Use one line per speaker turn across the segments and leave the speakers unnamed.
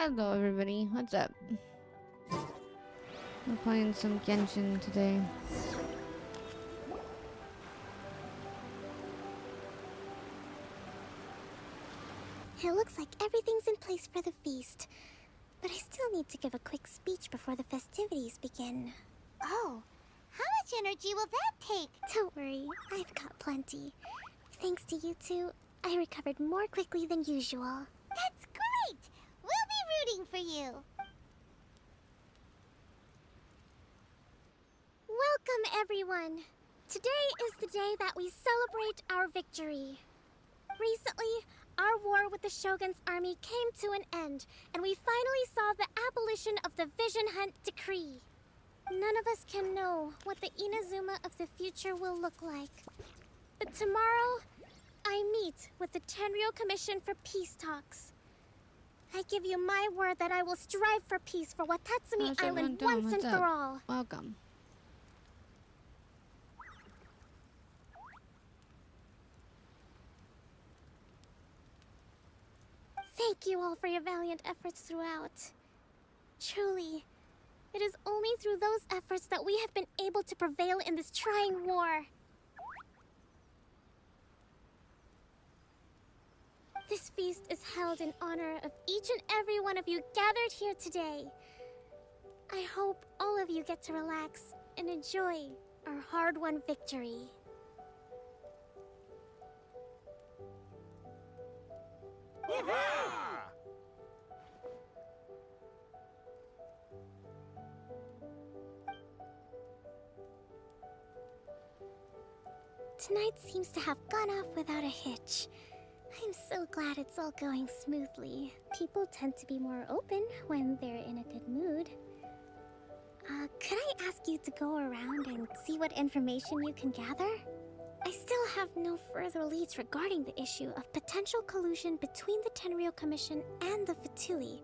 Hello everybody, what's up? We're playing some genshin today.
It looks like everything's in place for the feast. But I still need to give a quick speech before the festivities begin.
Oh, how much energy will that take?
Don't worry, I've got plenty. Thanks to you two, I recovered more quickly than usual.
That's great! We'll be rooting for you.
Welcome, everyone. Today is the day that we celebrate our victory. Recently, our war with the Shogun's army came to an end, and we finally saw the abolition of the Vision Hunt Decree. None of us can know what the Inazuma of the future will look like. But tomorrow, I meet with the Tenryou Commission for peace talks. I give you my word that I will strive for peace for Watatsumi
How's everyone
Island
doing?
once and
What's
for
up?
all.
Welcome.
Thank you all for your valiant efforts throughout. Truly, it is only through those efforts that we have been able to prevail in this trying war. This feast is held in honor of each and every one of you gathered here today. I hope all of you get to relax and enjoy our hard-won victory. Tonight seems to have gone off without a hitch. I'm so glad it's all going smoothly. People tend to be more open when they're in a good mood. Could I ask you to go around and see what information you can gather? I still have no further leads regarding the issue of potential collusion between the Tenryou Commission and the Fatui.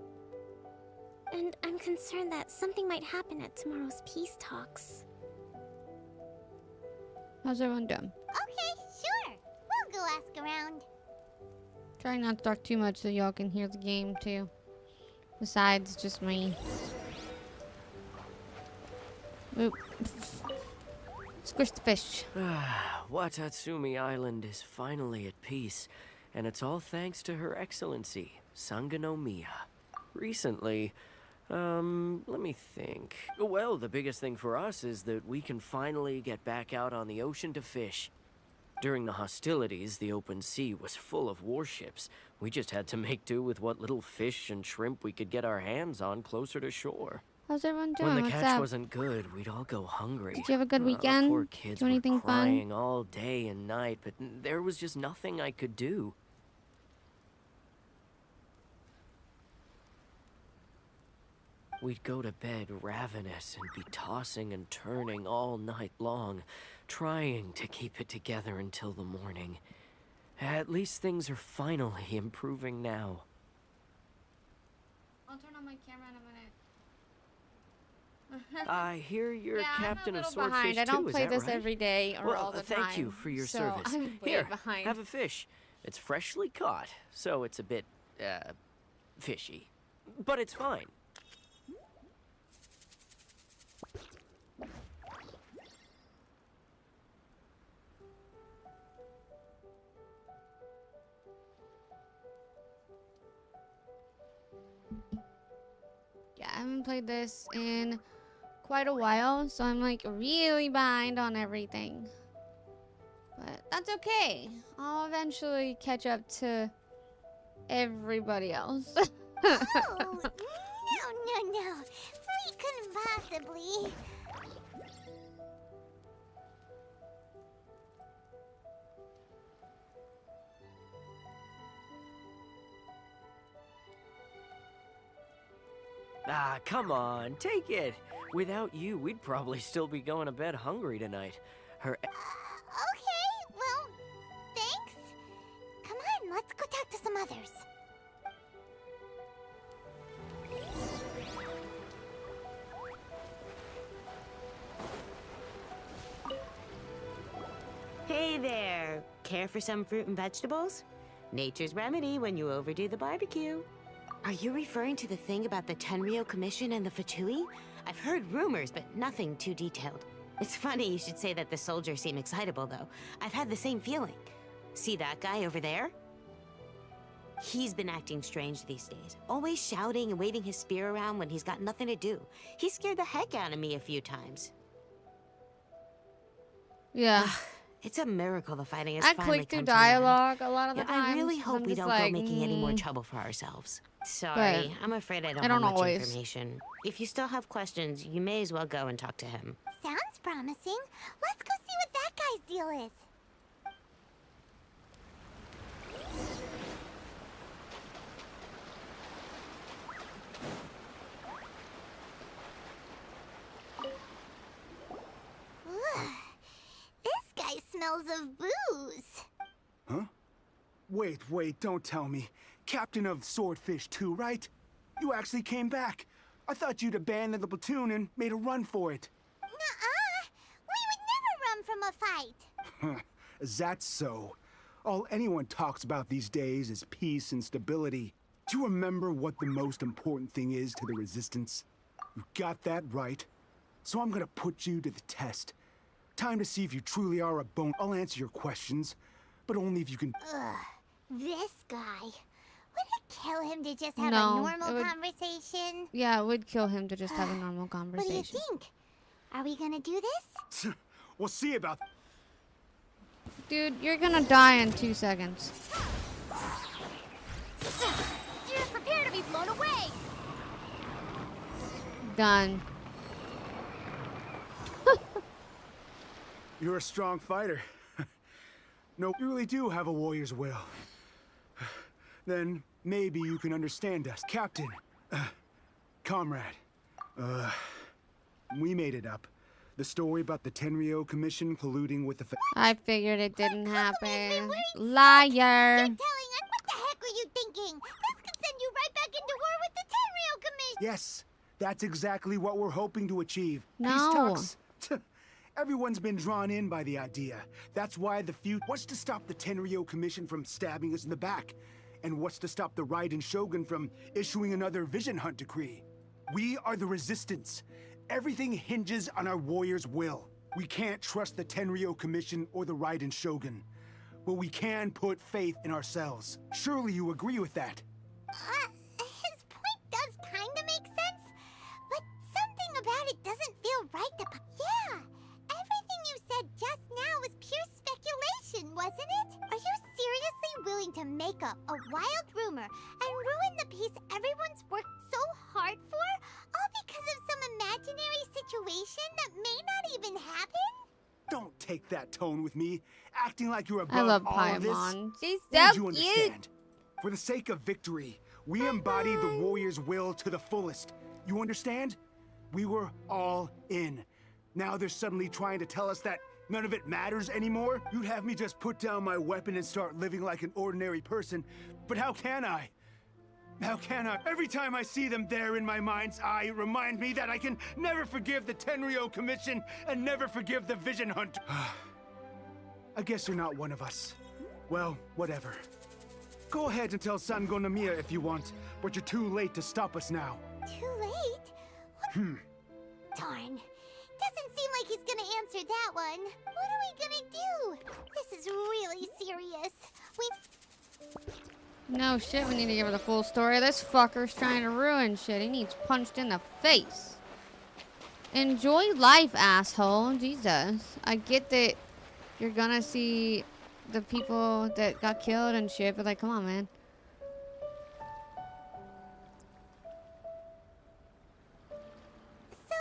And I'm concerned that something might happen at tomorrow's peace talks.
How's everyone doing?
Okay, sure. We'll go ask around.
Try not to talk too much so y'all can hear the game too. Besides just me. Oop. Squish the fish.
Watatsumi Island is finally at peace, and it's all thanks to Her Excellency, Sangonomiya. Recently, let me think. Well, the biggest thing for us is that we can finally get back out on the ocean to fish. During the hostilities, the open sea was full of warships. We just had to make do with what little fish and shrimp we could get our hands on closer to shore.
How's everyone doing?
When the
What's
catch
up?
wasn't good, we'd all go hungry.
Did you have a good
Our
weekend?
poor kids
Do anything
were
fun?
crying all day and night, but there was just nothing I could do. We'd go to bed ravenous and be tossing and turning all night long, trying to keep it together until the morning. At least things are finally improving now.
I'll turn on my camera in a minute.
I hear you're
Yeah,
captain
I'm a
of
little behind.
Swordfish
I don't
too, is
play
that
this
right?
every day or
Well,
all the time.
thank you for your
so
service.
I'm way
Here,
behind.
have a fish. It's freshly caught, so it's a bit, fishy. But it's fine.
Yeah, I haven't played this in quite a while, so I'm like really behind on everything. But that's okay. I'll eventually catch up to everybody else.
Oh, no. We couldn't possibly.
Ah, come on, take it. Without you, we'd probably still be going to bed hungry tonight. Her
Okay, well, thanks. Come on, let's go talk to some others.
Hey there! Care for some fruit and vegetables? Nature's remedy when you overdo the barbecue. Are you referring to the thing about the Tenryo Commission and the Fatui? I've heard rumors, but nothing too detailed. It's funny you should say that the soldiers seem excitable, though. I've had the same feeling. See that guy over there? He's been acting strange these days. Always shouting and waving his spear around when he's got nothing to do. He scared the heck out of me a few times.
Yeah.
It's a miracle the fighting has
I
finally
click through
come to an end.
dialogue a lot of the
Yeah,
times.
I really
'cause
hope
I'm
we
just
don't
like,
go making any more trouble for ourselves.
But
Sorry, I'm afraid I don't
I don't
have much
always.
information. If you still have questions, you may as well go and talk to him.
Sounds promising. Let's go see what that guy's deal is. Ugh. This guy smells of booze.
Huh? Wait, don't tell me. Captain of Swordfish 2, right? You actually came back. I thought you'd abandoned the platoon and made a run for it.
Nuh-uh. We would never run from a fight.
Is that so? All anyone talks about these days is peace and stability. Do you remember what the most important thing is to the Resistance? You got that right. So I'm gonna put you to the test. Time to see if you truly are a bone. I'll answer your questions, but only if you can.
Ugh. This guy. Would it kill him to just have
No,
a normal
it would-
conversation?
yeah, it would kill him to just have a normal
What do you
conversation.
think? Are we gonna do this?
We'll see about.
Dude, you're gonna die in 2 seconds.
Just prepare to be blown away!
Done.
You're a strong fighter. No, you really do have a warrior's will. Then maybe you can understand us. Captain, comrade, we made it up. The story about the Tenryo Commission colluding with the
I figured it didn't happen.
You're
Liar.
telling us what the heck were you thinking? This could send you right back into war with the Tenryo Commission!
Yes, that's exactly what we're hoping to achieve.
No.
Peace talks. Everyone's been drawn in by the idea. That's why the feud. What's to stop the Tenryo Commission from stabbing us in the back? And what's to stop the Raiden Shogun from issuing another Vision Hunt decree? We are the Resistance. Everything hinges on our warrior's will. We can't trust the Tenryo Commission or the Raiden Shogun, but we can put faith in ourselves. Surely you agree with that?
His point does kinda make sense, but something about it doesn't feel right yeah, everything you said just now was pure speculation, wasn't it? Are you seriously willing to make up a wild rumor and ruin the peace everyone's worked so hard for, all because of some imaginary situation that may not even happen?
Don't take that tone with me, acting like you're
I
above
love
all of this.
Paimon. She's
Won't
so
you
cute.
understand? For the sake of victory, we embody the warrior's will to the fullest. You understand? We were all in. Now they're suddenly trying to tell us that none of it matters anymore? You'd have me just put down my weapon and start living like an ordinary person. But how can I? How can I? Every time I see them there in my mind's eye, it reminds me that I can never forgive the Tenryo Commission and never forgive the Vision Hunt. I guess you're not one of us. Well, whatever. Go ahead and tell Sango Nomiya if you want, but you're too late to stop us now.
Too late? Darn. Doesn't seem like he's gonna answer that one. What are we gonna do? This is really serious.
No shit, we need to give her the full story. This fucker's trying to ruin shit. He needs punched in the face. Enjoy life, asshole. Jesus. I get that you're gonna see the people that got killed and shit, but like, come on, man.
So,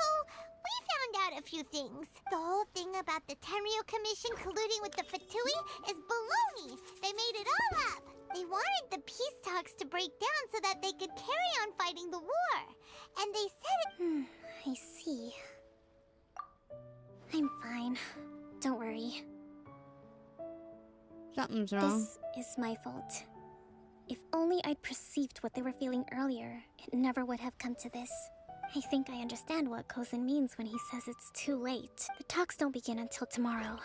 we found out a few things. The whole thing about the Tenryo Commission colluding with the Fatui is baloney. They made it all up. They wanted the peace talks to break down so that they could carry on fighting the war. And they said it.
I see. I'm fine. Don't worry.
Something's wrong.
This is my fault. If only I'd perceived what they were feeling earlier, it never would have come to this. I think I understand what Kozin means when he says it's too late. The talks don't begin until tomorrow.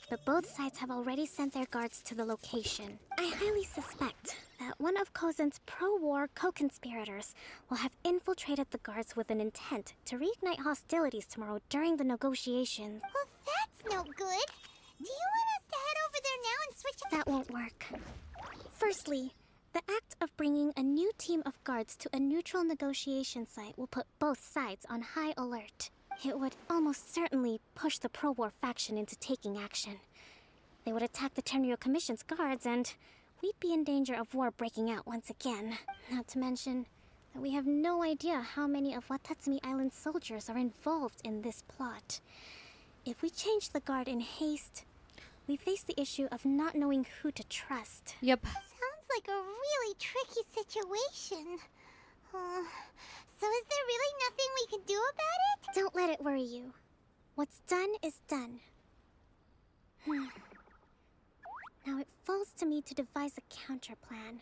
but both sides have already sent their guards to the location. I highly suspect that one of Kozen's pro-war co-conspirators will have infiltrated the guards with an intent to reignite hostilities tomorrow during the negotiations.
Well, that's no good. Do you want us to head over there now and switch up?
That won't work. Firstly, the act of bringing a new team of guards to a neutral negotiation site will put both sides on high alert. It would almost certainly push the pro-war faction into taking action. They would attack the Tenryo Commission's guards, and we'd be in danger of war breaking out once again. Not to mention that we have no idea how many of Watatsumi Island's soldiers are involved in this plot. If we change the guard in haste, we face the issue of not knowing who to trust.
Yep.
Sounds like a really tricky situation. So is there really nothing we can do about it?
Don't let it worry you. What's done is done. Now it falls to me to devise a counter plan.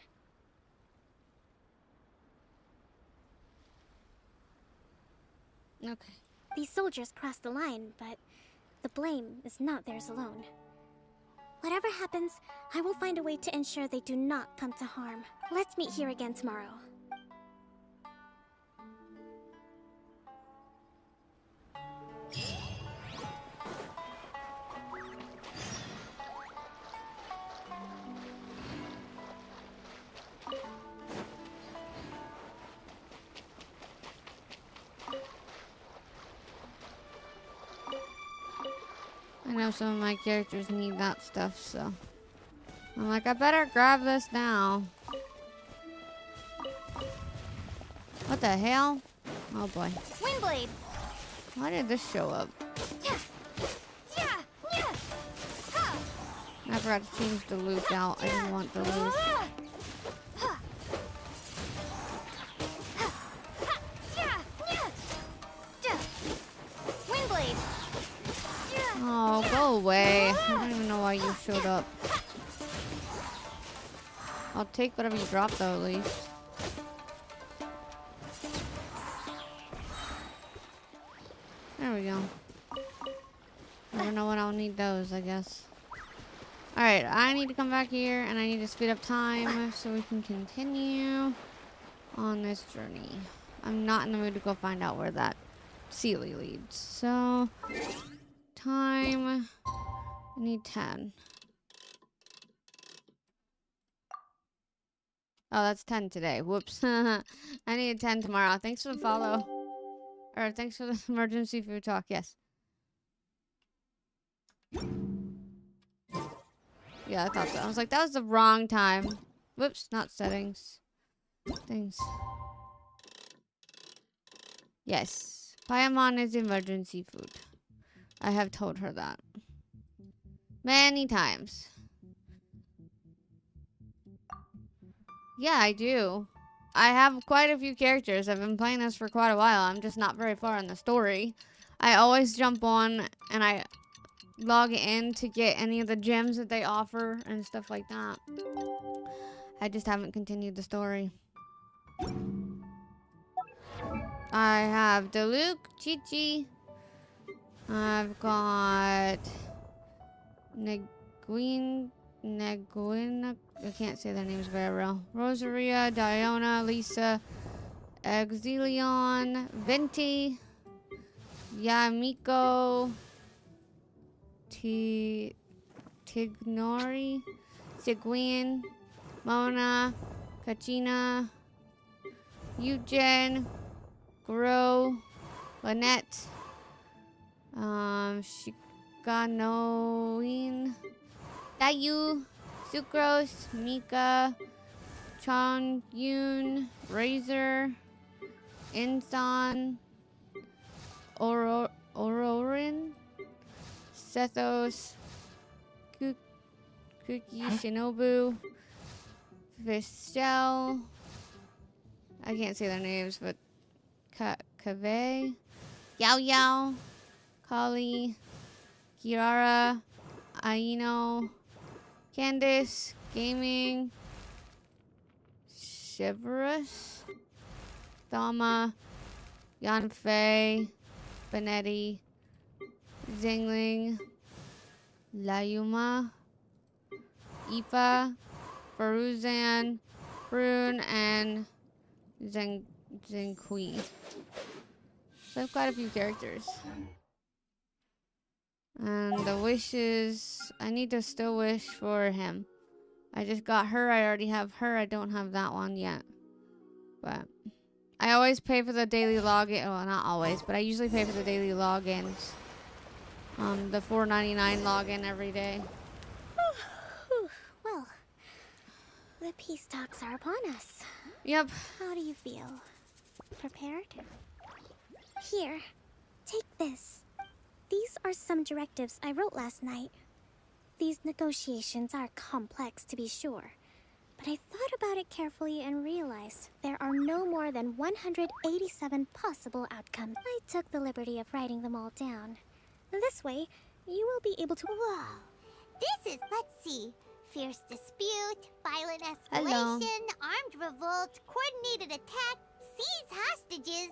Okay.
These soldiers crossed the line, but the blame is not theirs alone. Whatever happens, I will find a way to ensure they do not come to harm. Let's meet here again tomorrow.
I know some of my characters need that stuff, so I'm like, I better grab this now. What the hell? Oh boy.
Windblade!
Why did this show up? I forgot to change the loop out. I didn't want the loop.
Windblade!
Oh, go away. I don't even know why you showed up. I'll take whatever you drop though, at least. There we go. Never know when I'll need those, I guess. Alright, I need to come back here and I need to speed up time so we can continue on this journey. I'm not in the mood to go find out where that Sealy leads. So, time. I need 10. Oh, that's 10 today. Whoops. I need 10 tomorrow. Thanks for the follow. Or thanks for the emergency food talk. Yes. Yeah, I thought so. I was like, that was the wrong time. Whoops, not settings. Things. Yes. Paimon is emergency food. I have told her that. Many times. Yeah, I do. I have quite a few characters. I've been playing this for quite a while. I'm just not very far in the story. I always jump on and I log in to get any of the gems that they offer and stuff like that. I just haven't continued the story. I have Diluc, Chi-Chi. I've got Neguin, I can't say their names very well. Rosaria, Diona, Lisa, Exilion, Venti, Yamiko, Tignori, Seguin, Mona, Kachina, Eugen, Gro, Lynette, Shikanoin, Dayu, Sucrose, Mika, Chongyun, Razor, Insan, Ororin, Sethos, Kuki Shinobu, Vistel, I can't say their names, but Kaveh, Yao Yao, Kali, Kirara, Aino, Candice, Gaming, Chivalrous, Thama, Yanfei, Benetti, Zingling, Layuma, Ifa, Faruzan, Brune, and Zenqui. So I've got a few characters. And the wishes, I need to still wish for him. I just got her, I already have her, I don't have that one yet. But I always pay for the daily login, well not always, but I usually pay for the daily logins. The $4.99 login every day.
Well, the peace talks are upon us.
Yep.
How do you feel? Prepared? Here, take this. These are some directives I wrote last night. These negotiations are complex, to be sure. But I thought about it carefully and realized there are no more than 187 possible outcomes. I took the liberty of writing them all down. This way, you will be able to...
Whoa. This is, let's see, fierce dispute, violent escalation,
Hello.
armed revolt, coordinated attack, seize hostages.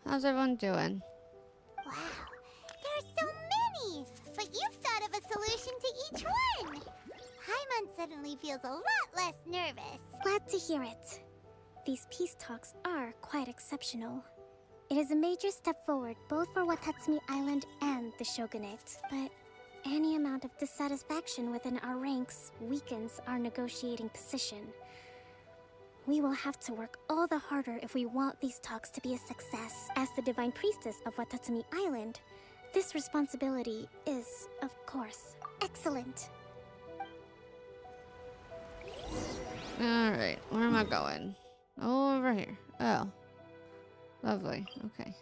How's everyone doing?
Wow, there are so many! But you've thought of a solution to each one! Hyman suddenly feels a lot less nervous.
Glad to hear it. These peace talks are quite exceptional. It is a major step forward both for Watatsumi Island and the Shogunate. But any amount of dissatisfaction within our ranks weakens our negotiating position. We will have to work all the harder if we want these talks to be a success. As the Divine Priestess of Watatsumi Island, this responsibility is, of course, excellent.
Alright, where am I going? Oh, over here. Oh. Lovely. Okay.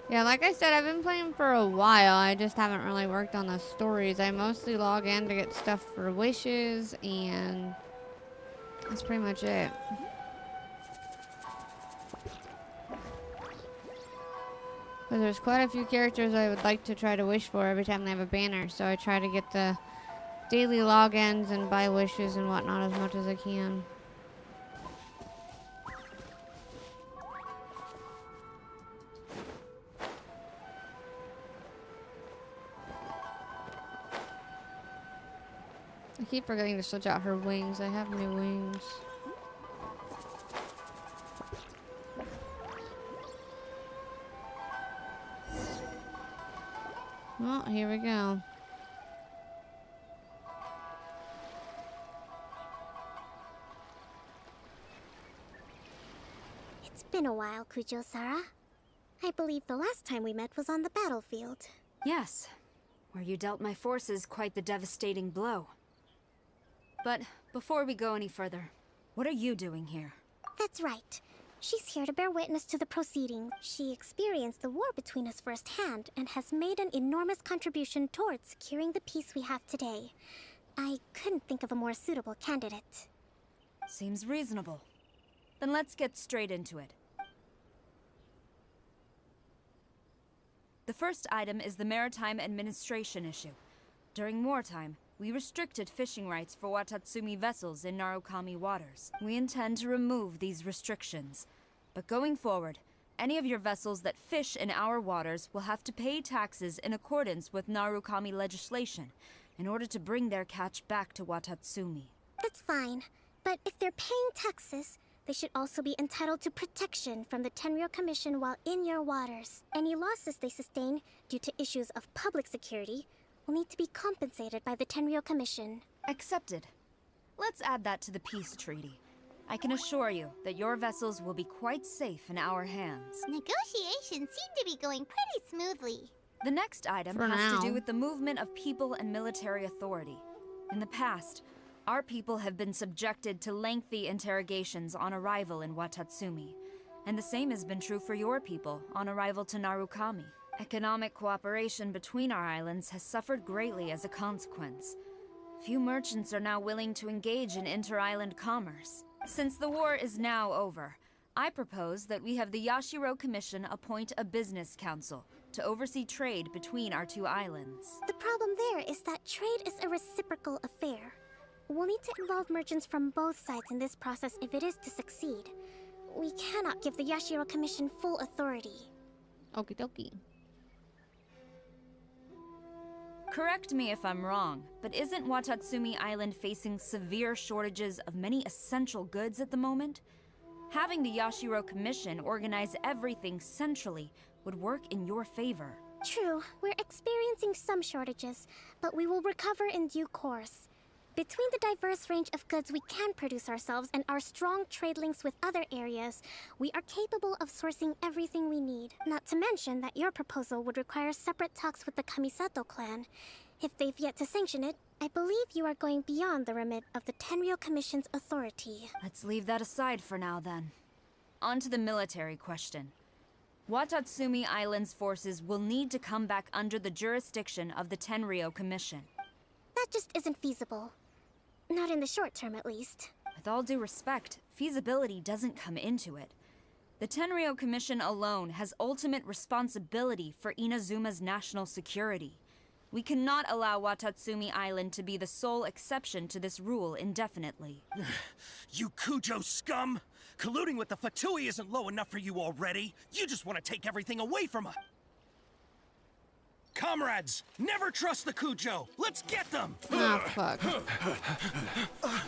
Yeah, like I said, I've been playing for a while. I just haven't really worked on the stories. I mostly log in to get stuff for wishes, and that's pretty much it. But there's quite a few characters I would like to try to wish for every time they have a banner, so I try to get the daily logins and buy wishes and whatnot as much as I can. I keep forgetting to switch out her wings. I have new wings. Well, here we go.
It's been a while, Kujo-Sara. I believe the last time we met was on the battlefield.
Yes, where you dealt my forces quite the devastating blow. But before we go any further, what are you doing here?
That's right. She's here to bear witness to the proceedings. She experienced the war between us firsthand and has made an enormous contribution towards securing the peace we have today. I couldn't think of a more suitable candidate.
Seems reasonable. Then let's get straight into it. The first item is the Maritime Administration issue. During wartime, we restricted fishing rights for Watatsumi vessels in Narukami waters. We intend to remove these restrictions. But going forward, any of your vessels that fish in our waters will have to pay taxes in accordance with Narukami legislation in order to bring their catch back to Watatsumi.
That's fine, but if they're paying taxes, they should also be entitled to protection from the Tenryou Commission while in your waters. Any losses they sustain due to issues of public security will need to be compensated by the Tenryou Commission.
Accepted. Let's add that to the peace treaty. I can assure you that your vessels will be quite safe in our hands.
Negotiations seem to be going pretty smoothly.
The next item
For
has to
now.
do with the movement of people and military authority. In the past, our people have been subjected to lengthy interrogations on arrival in Watatsumi, and the same has been true for your people on arrival to Narukami. Economic cooperation between our islands has suffered greatly as a consequence. Few merchants are now willing to engage in inter-island commerce. Since the war is now over, I propose that we have the Yashiro Commission appoint a business council, to oversee trade between our two islands.
The problem there is that trade is a reciprocal affair. We'll need to involve merchants from both sides in this process if it is to succeed. We cannot give the Yashiro Commission full authority.
Okie dokie.
Correct me if I'm wrong, but isn't Watatsumi Island facing severe shortages of many essential goods at the moment? Having the Yashiro Commission organize everything centrally would work in your favor.
True, we're experiencing some shortages, but we will recover in due course. Between the diverse range of goods we can produce ourselves and our strong trade links with other areas, we are capable of sourcing everything we need. Not to mention that your proposal would require separate talks with the Kamisato clan. If they've yet to sanction it, I believe you are going beyond the remit of the Tenryou Commission's authority.
Let's leave that aside for now, then. On to the military question. Watatsumi Island's forces will need to come back under the jurisdiction of the Tenryou Commission.
That just isn't feasible. Not in the short term, at least.
With all due respect, feasibility doesn't come into it. The Tenryou Commission alone has ultimate responsibility for Inazuma's national security. We cannot allow Watatsumi Island to be the sole exception to this rule indefinitely.
You Kujo scum! Colluding with the Fatui isn't low enough for you already. You just want to take everything away from us. Comrades, never trust the Kujo. Let's get them.
Ah, fuck.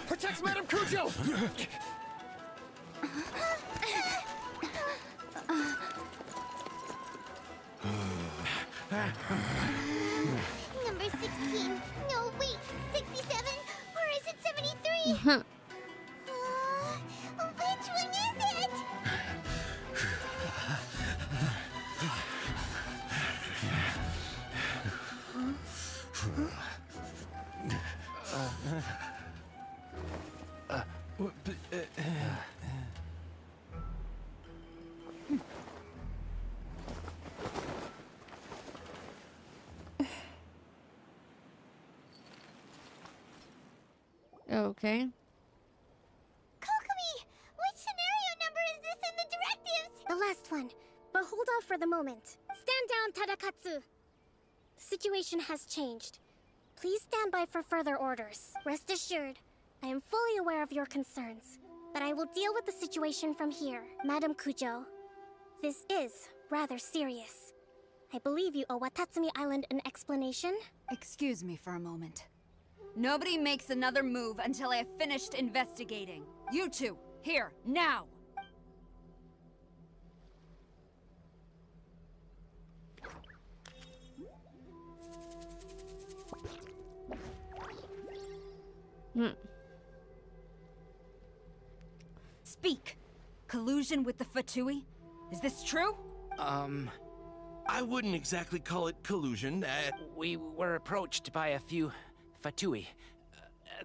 Protect Madame Kujo.
Number 16. No, wait. 67? Or is it 73? Which one is it?
Okay.
Kokomi! Which scenario number is this in the directives?
The last one. But hold off for the moment. Stand down, Tadakatsu. The situation has changed. Please stand by for further orders. Rest assured, I am fully aware of your concerns, but I will deal with the situation from here. Madam Kujo, this is rather serious. I believe you owe Watatsumi Island an explanation.
Excuse me for a moment. Nobody makes another move until I have finished investigating. You two, here, now! Speak! Collusion with the Fatui? Is this true?
I wouldn't exactly call it collusion.
We were approached by a few Fatui.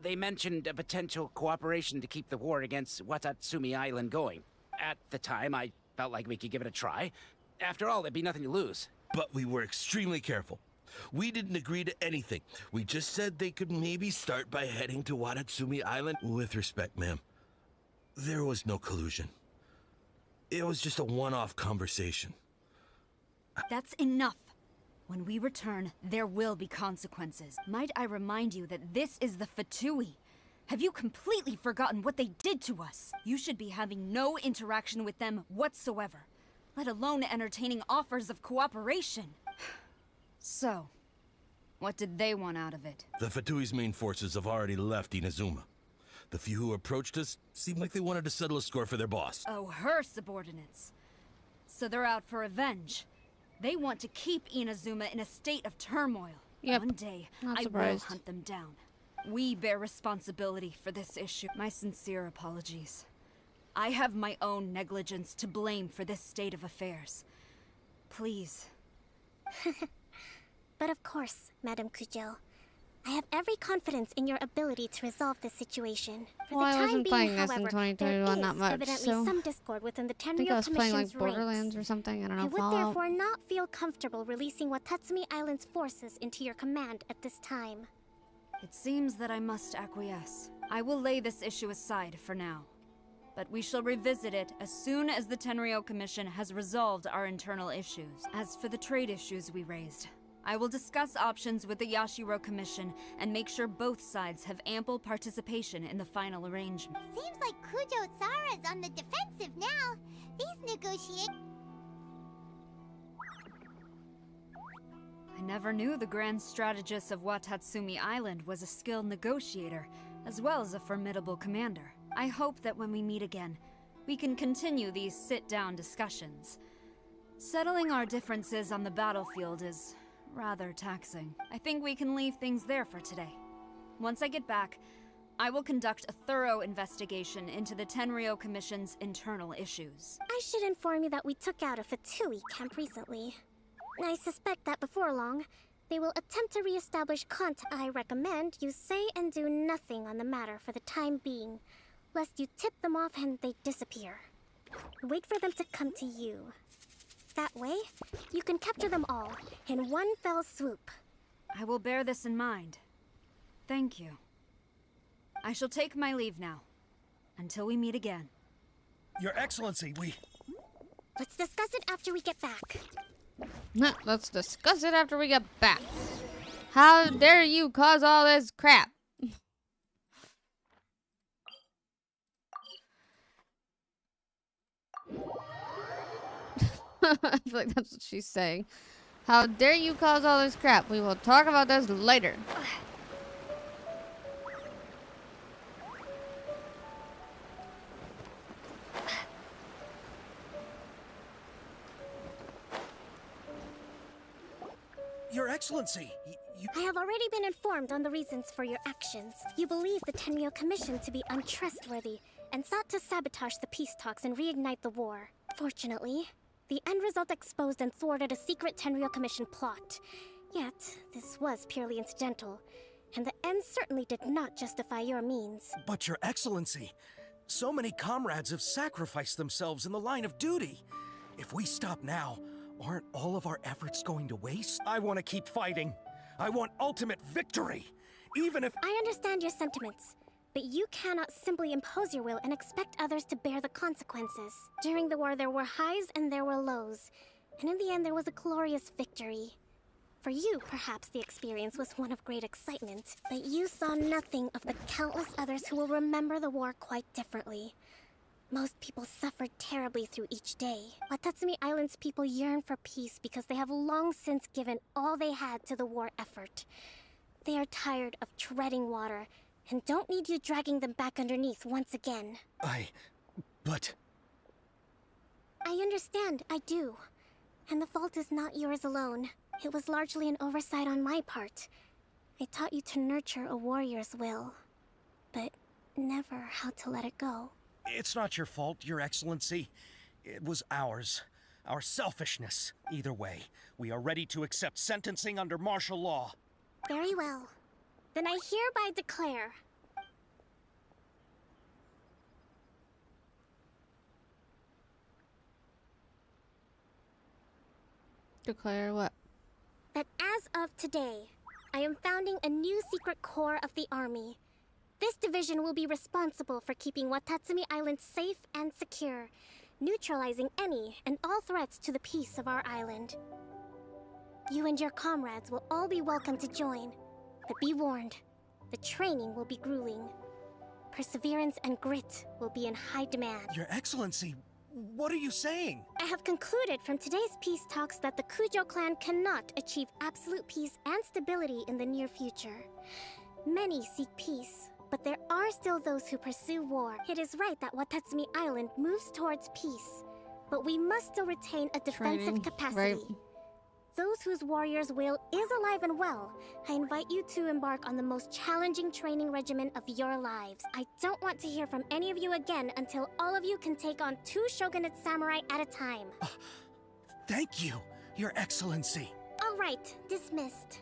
They mentioned a potential cooperation to keep the war against Watatsumi Island going. At the time, I felt like we could give it a try. After all, there'd be nothing to lose.
But we were extremely careful. We didn't agree to anything. We just said they could maybe start by heading to Watatsumi Island. With respect, ma'am, there was no collusion. It was just a one-off conversation.
That's enough. When we return, there will be consequences. Might I remind you that this is the Fatui? Have you completely forgotten what they did to us? You should be having no interaction with them whatsoever, let alone entertaining offers of cooperation. So, what did they want out of it?
The Fatui's main forces have already left Inazuma. The few who approached us seemed like they wanted to settle a score for their boss.
Oh, her subordinates. So they're out for revenge. They want to keep Inazuma in a state of turmoil.
Yep.
One day,
Not
I will
surprised.
hunt them down. We bear responsibility for this issue. My sincere apologies. I have my own negligence to blame for this state of affairs. Please.
But of course, Madam Kujo, I have every confidence in your ability to resolve this situation. For
Well,
the
I
time
wasn't
being,
playing this in
however,
2021
there is
that much,
evidently
so
some discord within the
I think I
Tenryou
was playing like
Commission's ranks.
Borderlands or something. I don't know.
I would
Fallout.
therefore not feel comfortable releasing Watatsumi Island's forces into your command at this time.
It seems that I must acquiesce. I will lay this issue aside for now. but we shall revisit it as soon as the Tenryou Commission has resolved our internal issues. As for the trade issues we raised, I will discuss options with the Yashiro Commission and make sure both sides have ample participation in the final arrangement.
Seems like Kujo-Sara's on the defensive now. These negotiations...
I never knew the grand strategist of Watatsumi Island was a skilled negotiator, as well as a formidable commander. I hope that when we meet again, we can continue these sit-down discussions. Settling our differences on the battlefield is rather taxing. I think we can leave things there for today. Once I get back, I will conduct a thorough investigation into the Tenryou Commission's internal issues.
I should inform you that we took out a Fatui camp recently. I suspect that before long, they will attempt to re-establish contact. I recommend you say and do nothing on the matter for the time being, lest you tip them off and they disappear. Wait for them to come to you. That way, you can capture them all in one fell swoop.
I will bear this in mind. Thank you. I shall take my leave now. Until we meet again.
Your Excellency,
Let's discuss it after we get back.
Let's discuss it after we get back. How dare you cause all this crap? I feel like that's what she's saying. How dare you cause all this crap? We will talk about this later.
Your Excellency, you...
I have already been informed on the reasons for your actions. You believe the Tenryou Commission to be untrustworthy and sought to sabotage the peace talks and reignite the war. Fortunately, the end result exposed and thwarted a secret Tenryou Commission plot. Yet, this was purely incidental, and the end certainly did not justify your means.
But Your Excellency, so many comrades have sacrificed themselves in the line of duty. If we stop now, aren't all of our efforts going to waste? I want to keep fighting. I want ultimate victory, even if...
I understand your sentiments, but you cannot simply impose your will and expect others to bear the consequences. During the war, there were highs and there were lows, and in the end, there was a glorious victory. For you, perhaps the experience was one of great excitement, but you saw nothing of the countless others who will remember the war quite differently. Most people suffered terribly through each day. Watatsumi Island's people yearn for peace because they have long since given all they had to the war effort. They are tired of treading water and don't need you dragging them back underneath once again.
But...
I understand, I do. And the fault is not yours alone. It was largely an oversight on my part. I taught you to nurture a warrior's will, but never how to let it go.
It's not your fault, Your Excellency. It was ours. Our selfishness. Either way, we are ready to accept sentencing under martial law.
Very well. Then I hereby declare...
Declare what?
that as of today, I am founding a new secret corps of the army. This division will be responsible for keeping Watatsumi Island safe and secure, neutralizing any and all threats to the peace of our island. You and your comrades will all be welcome to join, but be warned, the training will be grueling. Perseverance and grit will be in high demand.
Your Excellency, what are you saying?
I have concluded from today's peace talks that the Kujo clan cannot achieve absolute peace and stability in the near future. Many seek peace, but there are still those who pursue war. It is right that Watatsumi Island moves towards peace, but we must still retain a defensive capacity.
Right.
Those whose warrior's will is alive and well, I invite you to embark on the most challenging training regimen of your lives. I don't want to hear from any of you again until all of you can take on 2 shogunate samurai at a time.
Thank you, Your Excellency.
All right, dismissed.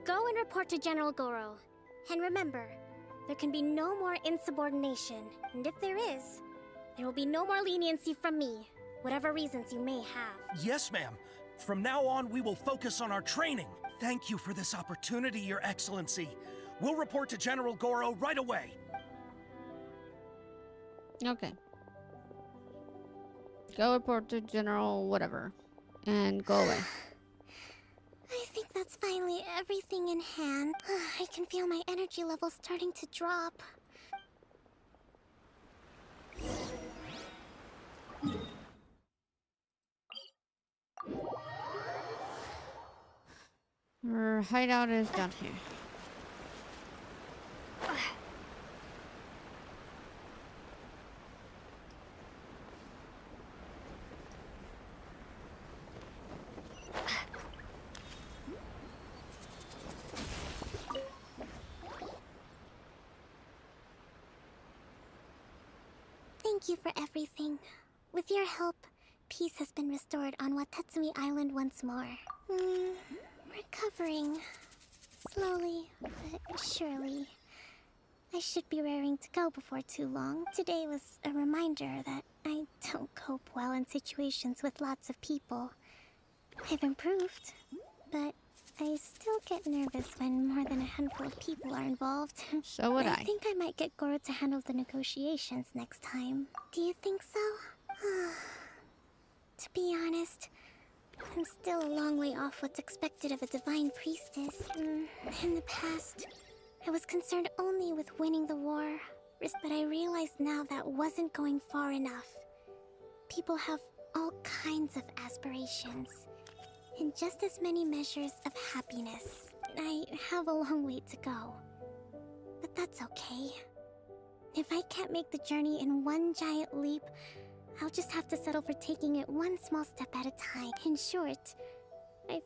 Go and report to General Goro. And remember, there can be no more insubordination. And if there is, there will be no more leniency from me, whatever reasons you may have.
Yes, ma'am. From now on, we will focus on our training. Thank you for this opportunity, Your Excellency. We'll report to General Goro right away.
Okay. Go report to General whatever. And go away.
I think that's finally everything in hand. I can feel my energy levels starting to drop.
Her hideout is down here.
Thank you for everything. With your help, peace has been restored on Watatsumi Island once more. Recovering. Slowly, but surely. I should be raring to go before too long. Today was a reminder that I don't cope well in situations with lots of people. I've improved, but I still get nervous when more than a handful of people are involved.
So would I.
I think I might get Goro to handle the negotiations next time. Do you think so? To be honest, I'm still a long way off what's expected of a divine priestess. In the past, I was concerned only with winning the war, but I realize now that wasn't going far enough. People have all kinds of aspirations, and just as many measures of happiness. I have a long way to go, but that's okay. If I can't make the journey in one giant leap, I'll just have to settle for taking it one small step at a time. In short, I've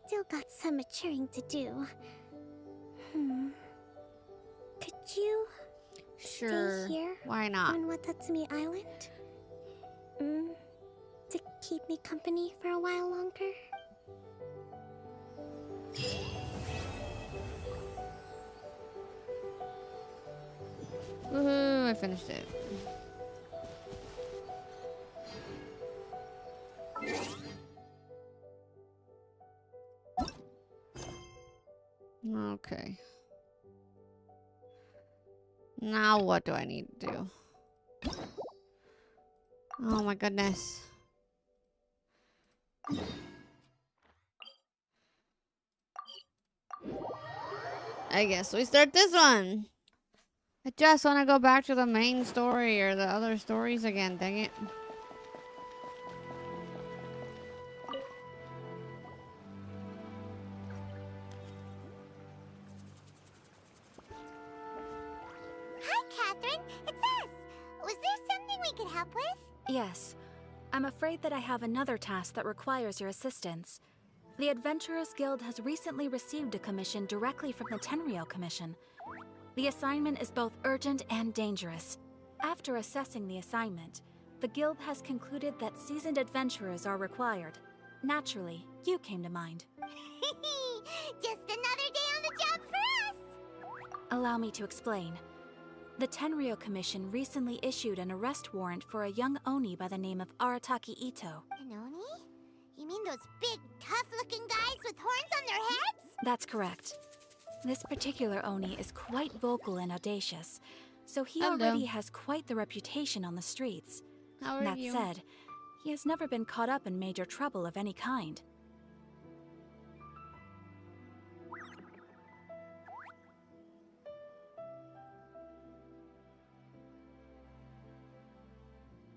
still got some maturing to do. Could you
Sure.
stay here
Why not?
on Watatsumi Island? To keep me company for a while longer?
Woohoo, I finished it. Okay. Now what do I need to do? Oh my goodness. I guess we start this one. I just want to go back to the main story or the other stories again, dang it.
Hi, Catherine. It's us. Was there something we could help with?
Yes. I'm afraid that I have another task that requires your assistance. The Adventurers Guild has recently received a commission directly from the Tenryou Commission. The assignment is both urgent and dangerous. After assessing the assignment, the Guild has concluded that seasoned adventurers are required. Naturally, you came to mind.
Just another day on the job for us.
Allow me to explain. The Tenryou Commission recently issued an arrest warrant for a young Oni by the name of Arataki Ito.
An Oni? You mean those big, tough-looking guys with horns on their heads?
That's correct. This particular Oni is quite vocal and audacious, so he already has quite the reputation on the streets.
How are
That
you?
said, he has never been caught up in major trouble of any kind.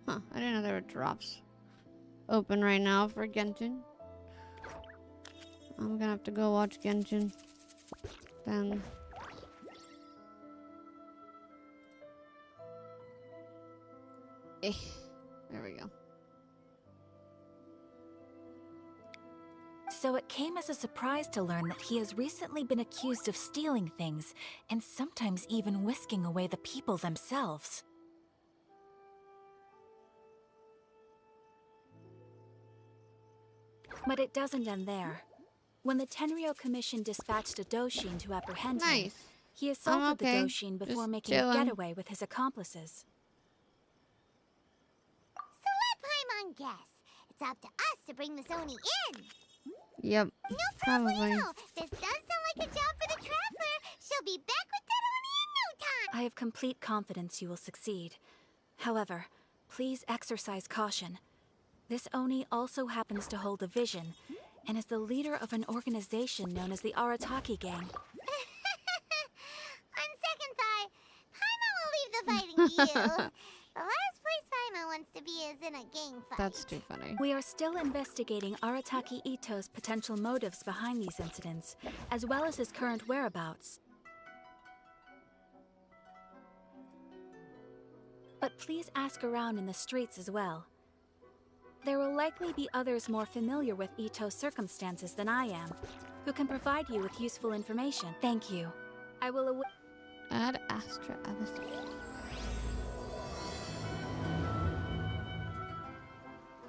Huh, I didn't know there were drops open right now for Genshin. I'm gonna have to go watch Genshin. Then. There we go.
So it came as a surprise to learn that he has recently been accused of stealing things, and sometimes even whisking away the people themselves. But it doesn't end there. When the Tenryou Commission dispatched a Doshin to apprehend him, he assaulted the Doshin before making a getaway with his accomplices.
So let Paimon guess. It's up to us to bring this Oni in.
Yep.
No
Probably.
problemo. This does sound like a job for the Traveler. She'll be back with that Oni in no time.
I have complete confidence you will succeed. However, please exercise caution. This Oni also happens to hold a vision, and is the leader of an organization known as the Arataki Gang.
On second thought, Paimon will leave the fighting to you. The last place Paimon wants to be is in a gang fight.
That's too funny.
We are still investigating Arataki Ito's potential motives behind these incidents, as well as his current whereabouts. But please ask around in the streets as well. There will likely be others more familiar with Ito's circumstances than I am, who can provide you with useful information. Thank you. I will
Add Astra episode.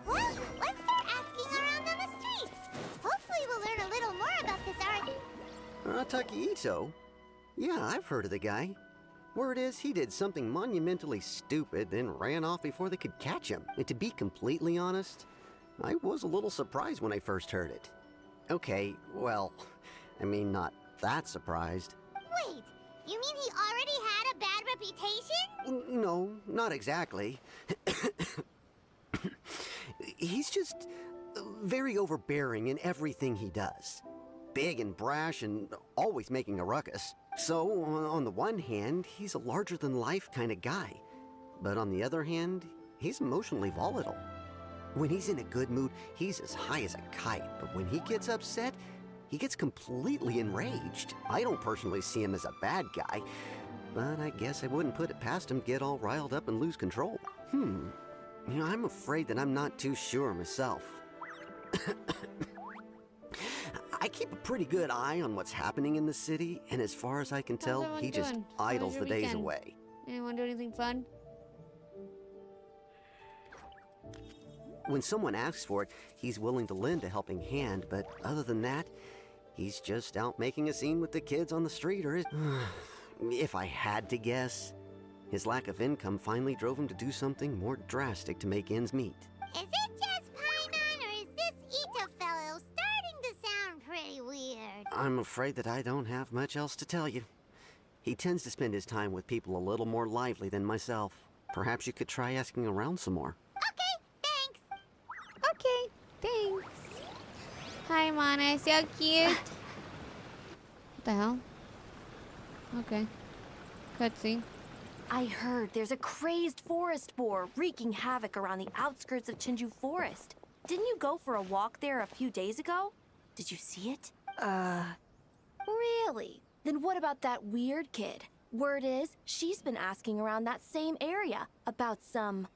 Well, let's start asking around on the streets. Hopefully we'll learn a little more about this
Arataki Ito? Yeah, I've heard of the guy. Word is, he did something monumentally stupid, then ran off before they could catch him. And to be completely honest, I was a little surprised when I first heard it. Okay, well, I mean, not that surprised.
Wait, you mean he already had a bad reputation?
No, not exactly. He's just very overbearing in everything he does. Big and brash and always making a ruckus. So, on the one hand, he's a larger-than-life kind of guy. But on the other hand, he's emotionally volatile. When he's in a good mood, he's as high as a kite. But when he gets upset, he gets completely enraged. I don't personally see him as a bad guy, but I guess I wouldn't put it past him to get all riled up and lose control. You know, I'm afraid that I'm not too sure myself. I keep a pretty good eye on what's happening in the city, and as far as I can tell,
everyone
he just
doing? How was
idles
your
the days
weekend?
away.
Anyone do anything fun?
When someone asks for it, he's willing to lend a helping hand, but other than that, he's just out making a scene with the kids on the street, or if I had to guess, his lack of income finally drove him to do something more drastic to make ends meet.
Is it just Paimon, or is this Ito fellow starting to sound pretty weird?
I'm afraid that I don't have much else to tell you. He tends to spend his time with people a little more lively than myself. Perhaps you could try asking around some more.
Okay, thanks.
Okay, thanks. Hi, Mana. So cute. What the hell? Okay. Cutscene.
I heard there's a crazed forest boar wreaking havoc around the outskirts of Chinju Forest. Didn't you go for a walk there a few days ago? Did you see it? Really? Then what about that weird kid? Word is, she's been asking around that same area about some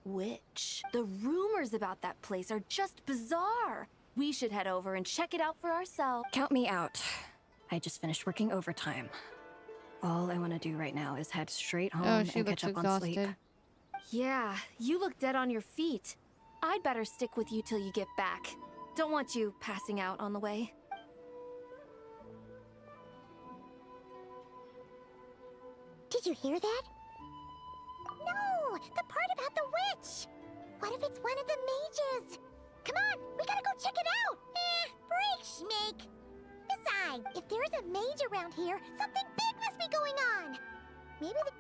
witch. The rumors about that place are just bizarre. We should head over and check it out for ourselves.
Count me out. I just finished working overtime. All I want to do right now is head straight home
Oh, she
and
looks
catch up on sleep.
exhausted.
Yeah, you look dead on your feet. I'd better stick with you till you get back. Don't want you passing out on the way.
Did you hear that? No, the part about the witch. What if it's one of the mages? Come on, we gotta go check it out. Break, Schmake. Besides, if there's a mage around here, something big must be going on. Maybe the...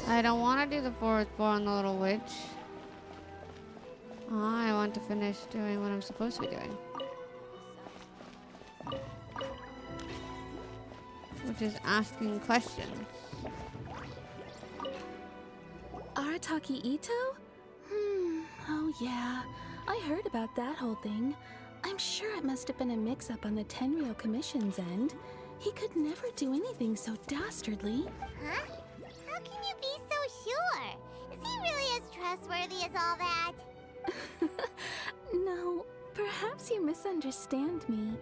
I don't want to do the forest boar on the little witch. I want to finish doing what I'm supposed to be doing. Which is asking questions.
Arataki Ito? Oh yeah. I heard about that whole thing. I'm sure it must have been a mix-up on the Tenryou Commission's end. He could never do anything so dastardly.
Huh? How can you be so sure? Is he really as trustworthy as all that?
No, perhaps you misunderstand me.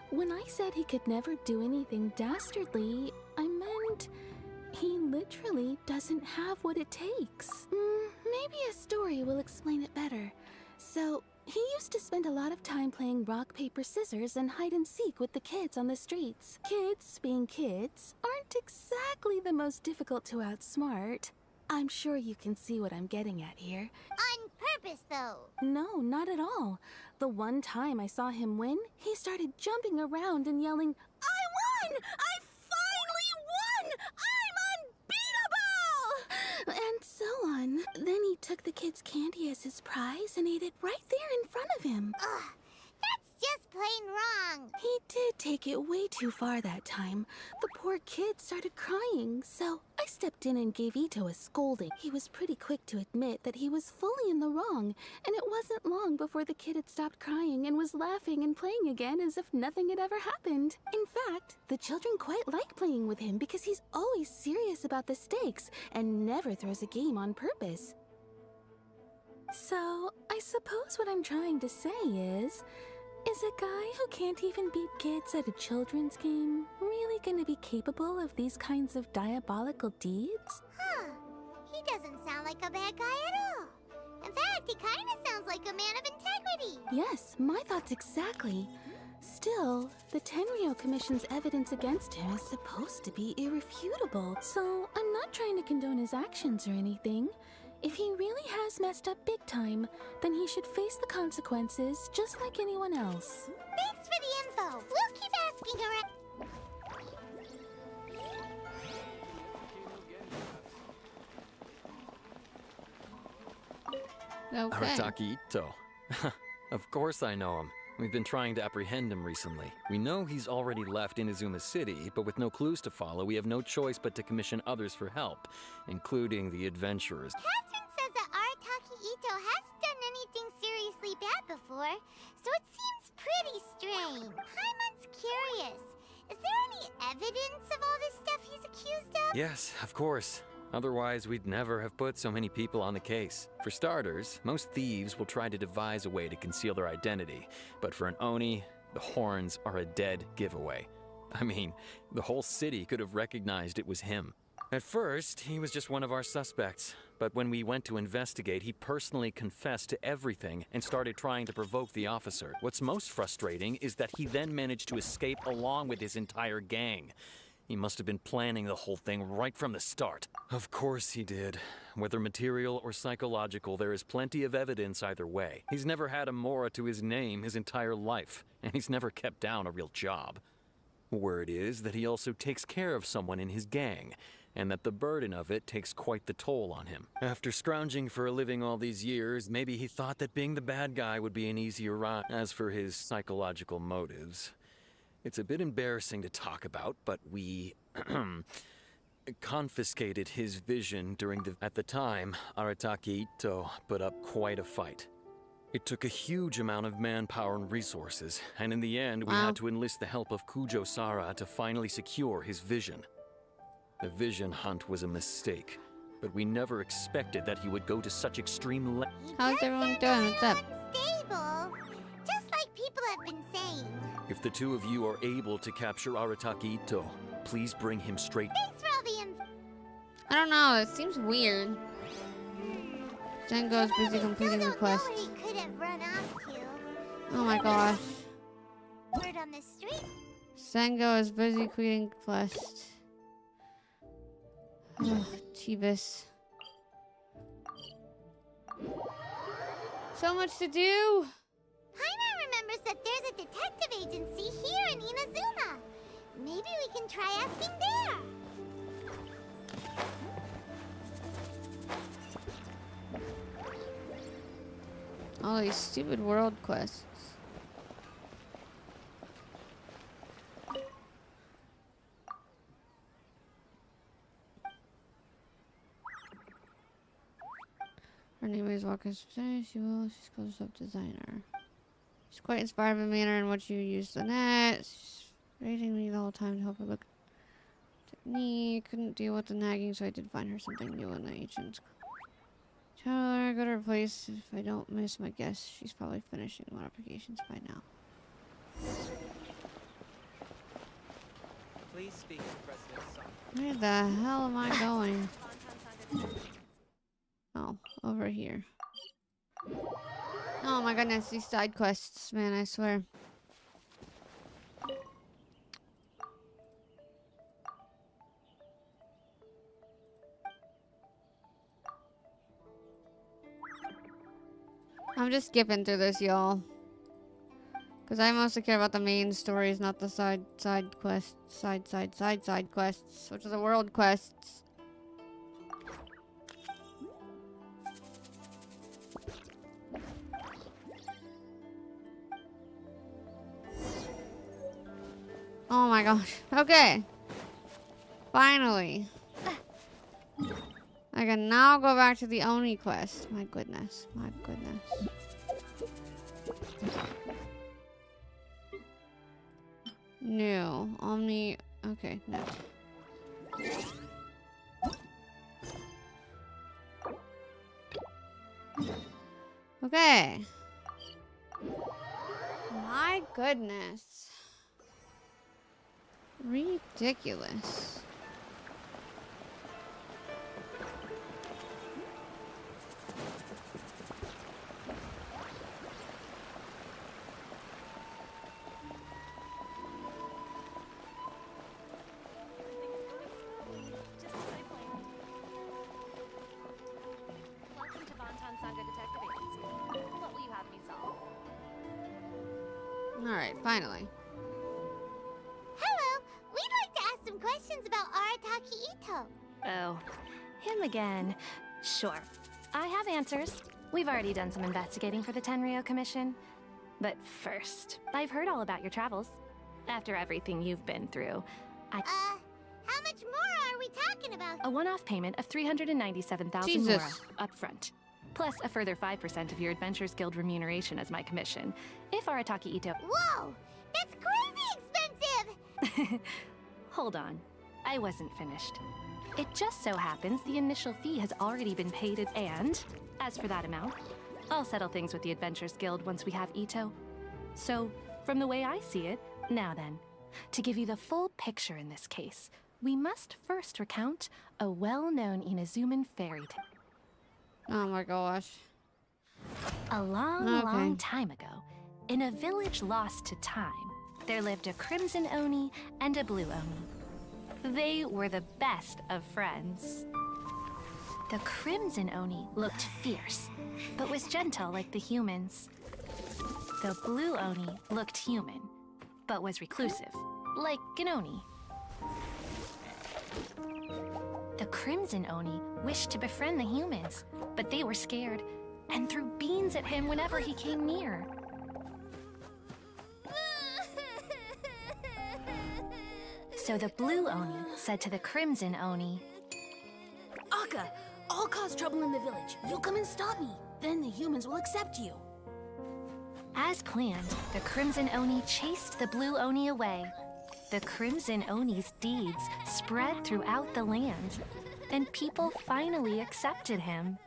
When I said he could never do anything dastardly, I meant he literally doesn't have what it takes. Maybe a story will explain it better. So, he used to spend a lot of time playing rock, paper, scissors and hide and seek with the kids on the streets. Kids, being kids, aren't exactly the most difficult to outsmart. I'm sure you can see what I'm getting at here.
On purpose, though.
No, not at all. The one time I saw him win, he started jumping around and yelling, "I won! I
fun. Then he took the kid's candy as his prize and ate it right there in front of him.
Ugh, that's just plain wrong.
He did take it way too far that time. The poor kid started crying, so I stepped in and gave Ito a scolding. He was pretty quick to admit that he was fully in the wrong, and it wasn't long before the kid had stopped crying and was laughing and playing again as if nothing had ever happened. In fact, the children quite like playing with him because he's always serious about the stakes and never throws a game on purpose. So, I suppose what I'm trying to say is a guy who can't even beat kids at a children's game really gonna be capable of these kinds of diabolical deeds?
Huh. He doesn't sound like a bad guy at all. In fact, he kind of sounds like a man of integrity.
Yes, my thoughts exactly. Still, the Tenryo Commission's evidence against him is supposed to be irrefutable, so I'm not trying to condone his actions or anything. If he really has messed up big time, then he should face the consequences just like anyone else.
Thanks for the info. We'll keep asking around.
Okay.
Arataki Ito. Of course I know him. We've been trying to apprehend him recently. We know he's already left Inazuma City, but with no clues to follow, we have no choice but to commission others for help, including the adventurers.
Catherine says that Arataki Ito hasn't done anything seriously bad before, so it seems pretty strange. Paimon's curious. Is there any evidence of all this stuff he's accused of?
Yes, of course. Otherwise, we'd never have put so many people on the case. For starters, most thieves will try to devise a way to conceal their identity, but for an Oni, the horns are a dead giveaway. I mean, the whole city could have recognized it was him. At first, he was just one of our suspects, but when we went to investigate, he personally confessed to everything and started trying to provoke the officer. What's most frustrating is that he then managed to escape along with his entire gang. He must have been planning the whole thing right from the start. Of course he did. Whether material or psychological, there is plenty of evidence either way. He's never had a Mora to his name his entire life, and he's never kept down a real job. Word is that he also takes care of someone in his gang, and that the burden of it takes quite the toll on him. After scrounging for a living all these years, maybe he thought that being the bad guy would be an easier ride. As for his psychological motives, it's a bit embarrassing to talk about, but we confiscated his vision At the time, Arataki Ito put up quite a fight. It took a huge amount of manpower and resources, and in the end, we had to enlist the help of Kujo Sara to finally secure his vision. The vision hunt was a mistake, but we never expected that he would go to such extreme lengths.
How's everyone doing? What's up?
Unstable, just like people have been saying.
If the two of you are able to capture Arataki Ito, please bring him straight.
Thanks for all the info.
I don't know. It seems weird. Sengo's busy completing the quest.
He could have run off to.
Oh my gosh.
Word on the street.
Sengo is busy completing the quest. Oh, Chibis. So much to do.
Paimon remembers that there's a detective agency here in Inazuma. Maybe we can try asking there.
All these stupid world quests. Her name is Walker. She's close up designer. She's quite inspired by the manner in which you use the net. She's raising me the whole time to help her look technique. Couldn't deal with the nagging, so I did find her something new in the agent's. Tell her, go to her place. If I don't miss my guess, she's probably finishing modifications by now.
Please speak to President Sun.
Where the hell am I going? Oh, over here. Oh my goodness, these side quests, man, I swear. I'm just skipping through this, y'all. Because I mostly care about the main stories, not the side quests. Side quests, which are the world quests. Oh my gosh. Okay. Finally. I can now go back to the Oni quest. My goodness. My goodness. New. Omni. Okay, no. Okay. My goodness. Ridiculous. Alright, finally.
Hello, we'd like to ask some questions about Arataki Ito.
Oh, him again. Sure. I have answers. We've already done some investigating for the Tenryou Commission. But first, I've heard all about your travels. After everything you've been through,
How much more are we talking about?
a one-off payment of 397,000
Jesus.
Mora up front. Plus a further 5% of your Adventurers Guild remuneration as my commission. If Arataki Ito...
Whoa! That's crazy expensive!
Hold on. I wasn't finished. It just so happens the initial fee has already been paid and, as for that amount, I'll settle things with the Adventurers Guild once we have Ito. So, from the way I see it, now then, to give you the full picture in this case, we must first recount a well-known Inazuman fairy tale.
Oh my gosh.
A long,
Okay.
long time ago, in a village lost to time, there lived a crimson Oni and a blue Oni. They were the best of friends. The crimson Oni looked fierce, but was gentle like the humans. The blue Oni looked human, but was reclusive, like an Oni. The crimson Oni wished to befriend the humans, but they were scared and threw beans at him whenever he came near. So the blue Oni said to the crimson Oni,
Akka, I'll cause trouble in the village. You'll come and stop me. Then the humans will accept you.
as planned, the crimson Oni chased the blue Oni away. The crimson Oni's deeds spread throughout the land, and people finally accepted him.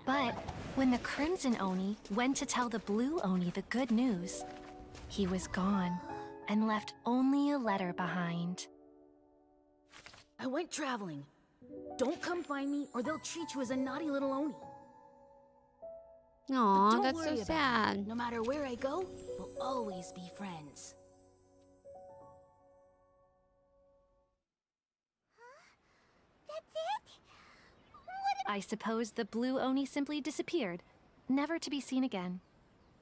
But when the crimson Oni went to tell the blue Oni the good news, he was gone and left only a letter behind.
I went traveling. Don't come find me or they'll treat you as a naughty little Oni.
Aw,
Don't
that's
worry
so
about it.
sad.
No matter where I go, we'll always be friends.
That's it? What
I suppose the blue Oni simply disappeared, never to be seen again.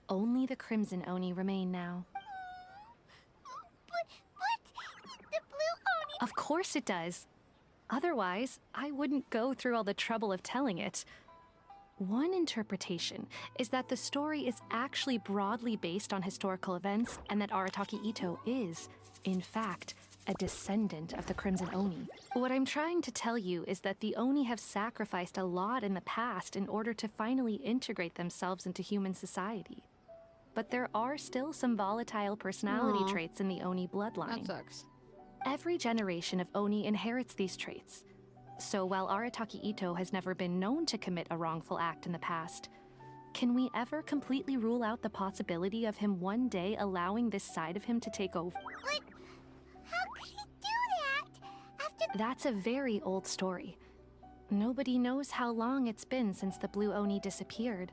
Only the crimson Oni remain now.
But the blue Oni...
Of course it does. Otherwise, I wouldn't go through all the trouble of telling it. One interpretation is that the story is actually broadly based on historical events and that Arataki Ito is, in fact, a descendant of the Crimson Oni. What I'm trying to tell you is that the Oni have sacrificed a lot in the past in order to finally integrate themselves into human society. But there are still some volatile personality
Aw.
traits in the Oni bloodline.
That sucks.
Every generation of Oni inherits these traits. So while Arataki Ito has never been known to commit a wrongful act in the past, can we ever completely rule out the possibility of him one day allowing this side of him to take over?
But how could he do that? After...
That's a very old story. Nobody knows how long it's been since the Blue Oni disappeared.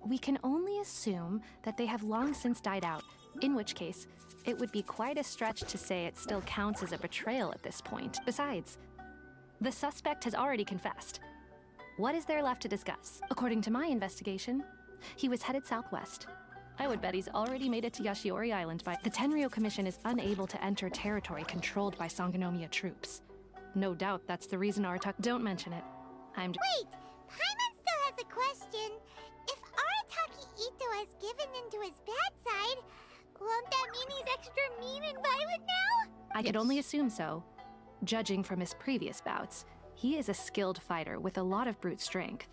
We can only assume that they have long since died out, in which case, it would be quite a stretch to say it still counts as a betrayal at this point. Besides, the suspect has already confessed. What is there left to discuss? According to my investigation, he was headed southwest. I would bet he's already made it to Yashiori Island by... The Tenryou Commission is unable to enter territory controlled by Sangonomiya troops. No doubt that's the reason Arataki... Don't mention it.
Wait! Paimon still has a question. If Arataki Ito has given into his bad side, Won't that mean he's extra mean and violent now?
I could only assume so. Judging from his previous bouts, he is a skilled fighter with a lot of brute strength.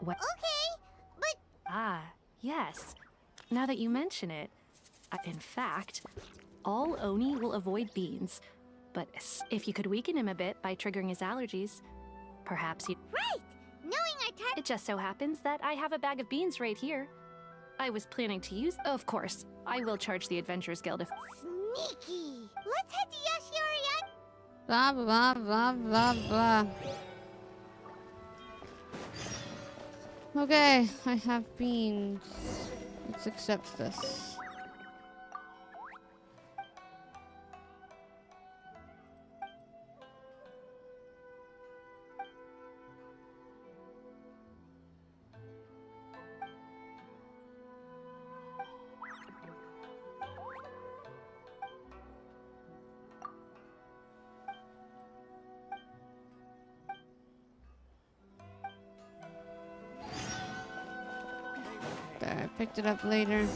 What?
Okay, but...
Ah, yes. Now that you mention it, in fact, all Oni will avoid beans. But if you could weaken him a bit by triggering his allergies, perhaps you...
Right! Knowing our target...
It just so happens that I have a bag of beans right here. I was planning to use... Of course, I will charge the Adventurers Guild if...
Sneaky! Let's head to Yashiori.
Blah, blah, blah, blah, blah. Okay, I have beans. Let's accept this. There, I picked it up later.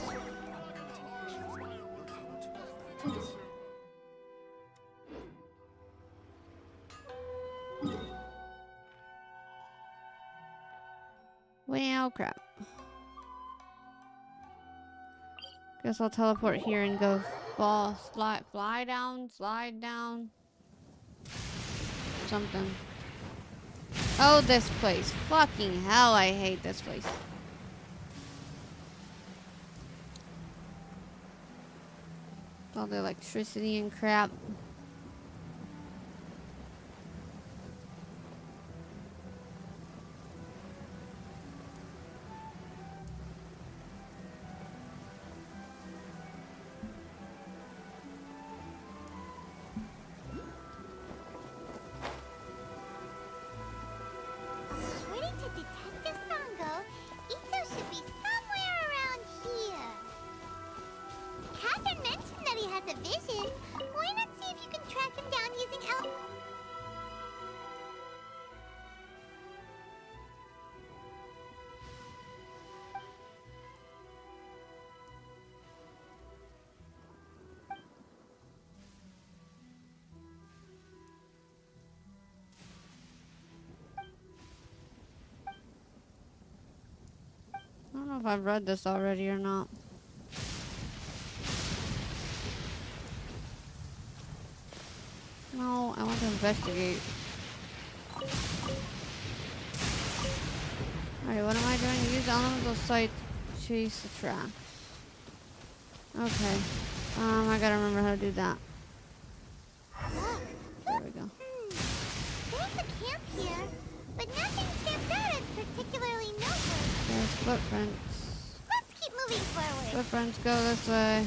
Well, crap. Guess I'll teleport here and go fly down, slide down. Something. Oh, this place. Fucking hell, I hate this place. All the electricity and crap.
According to Detective Sango, Ito should be somewhere around here. Catherine mentioned that he has a vision. Why not see if you can track him down using
I don't know if I've read this already or not. No, I want to investigate. Alright, what am I doing? Use elemental sight to chase the track. Okay. I gotta remember how to do that. There we go.
There's a camp here, but nothing stands out as particularly noteworthy.
There's footprints.
Let's keep moving forward.
Footprints go this way.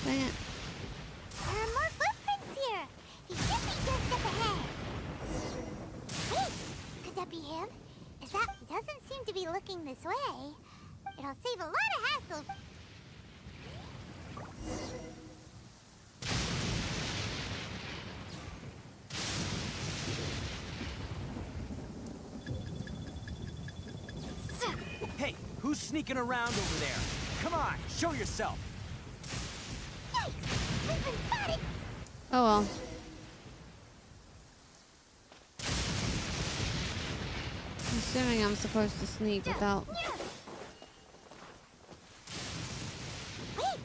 Dang it.
There are more footprints here. He should be just up ahead. Wait, could that be him? He doesn't seem to be looking this way. It'll save a lot of hassle.
Hey, who's sneaking around over there? Come on, show yourself.
Yikes! We've been spotted.
Oh well. I'm assuming I'm supposed to sneak without...
Wait,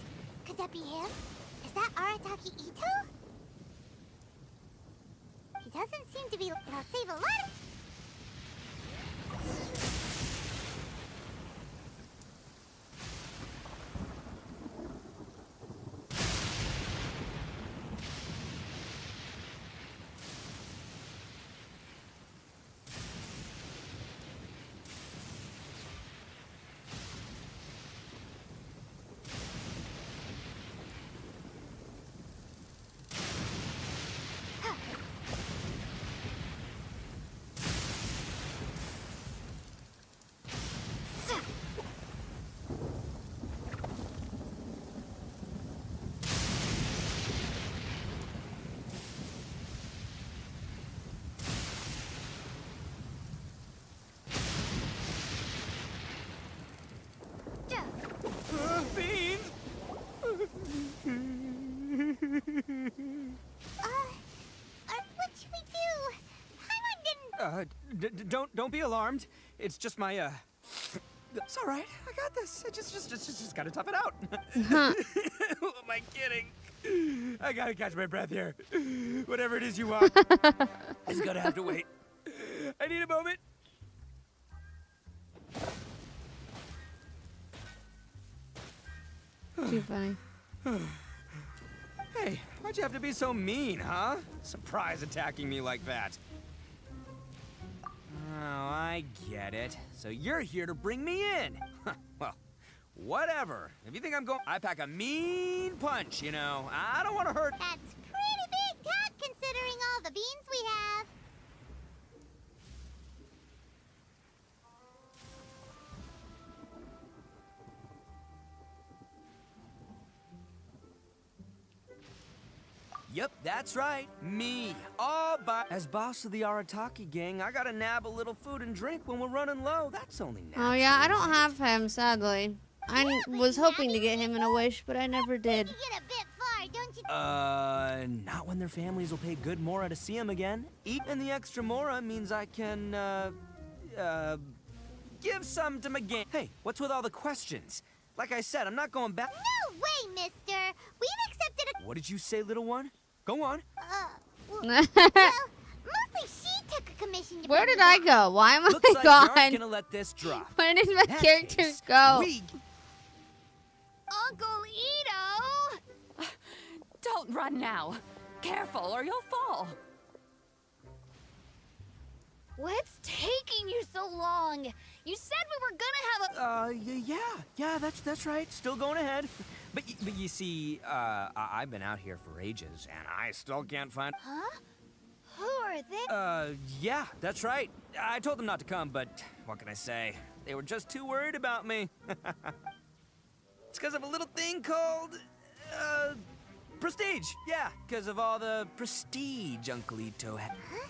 could that be him? Is that Arataki Ito? He doesn't seem to be... It'll save a lot of...
Don't be alarmed. It's just my It's all right. I got this. I just gotta tough it out. Who am I kidding? I gotta catch my breath here. Whatever it is you want, it's gonna have to wait. I need a moment.
Too funny.
Hey, why'd you have to be so mean, huh? Surprise attacking me like that. Oh, I get it. So you're here to bring me in. Well, whatever. If you think I'm going, I pack a mean punch, you know. I don't want to hurt.
That's pretty big talk considering all the beans we have.
Yep, that's right. Me. All by... As boss of the Arataki gang, I gotta nab a little food and drink when we're running low. That's only natural.
Oh yeah, I don't have him, sadly. I was hoping to get him in a wish, but I never did.
You get a bit far, don't you?
Not when their families will pay good Mora to see him again. Eating the extra Mora means I can, give some to my gang. Hey, what's with all the questions? Like I said, I'm not going back.
No way, mister. We've accepted a...
What did you say, little one? Go on.
Well, mostly she took a commission to
Where
bring
did
you
I
back.
go? Why am
Looks
I
like
gone?
you aren't gonna let this drop.
Where did my
That
character
case,
go?
Uncle Ito! Don't run now. Careful or you'll fall.
What's taking you so long? You said we were gonna have a...
Yeah, that's right. Still going ahead. But you see, I've been out here for ages, and I still can't find...
Huh? Who are they?
Yeah, that's right. I told them not to come, but what can I say? They were just too worried about me. It's because of a little thing called, prestige. Yeah, because of all the prestige Uncle Ito had.
Huh?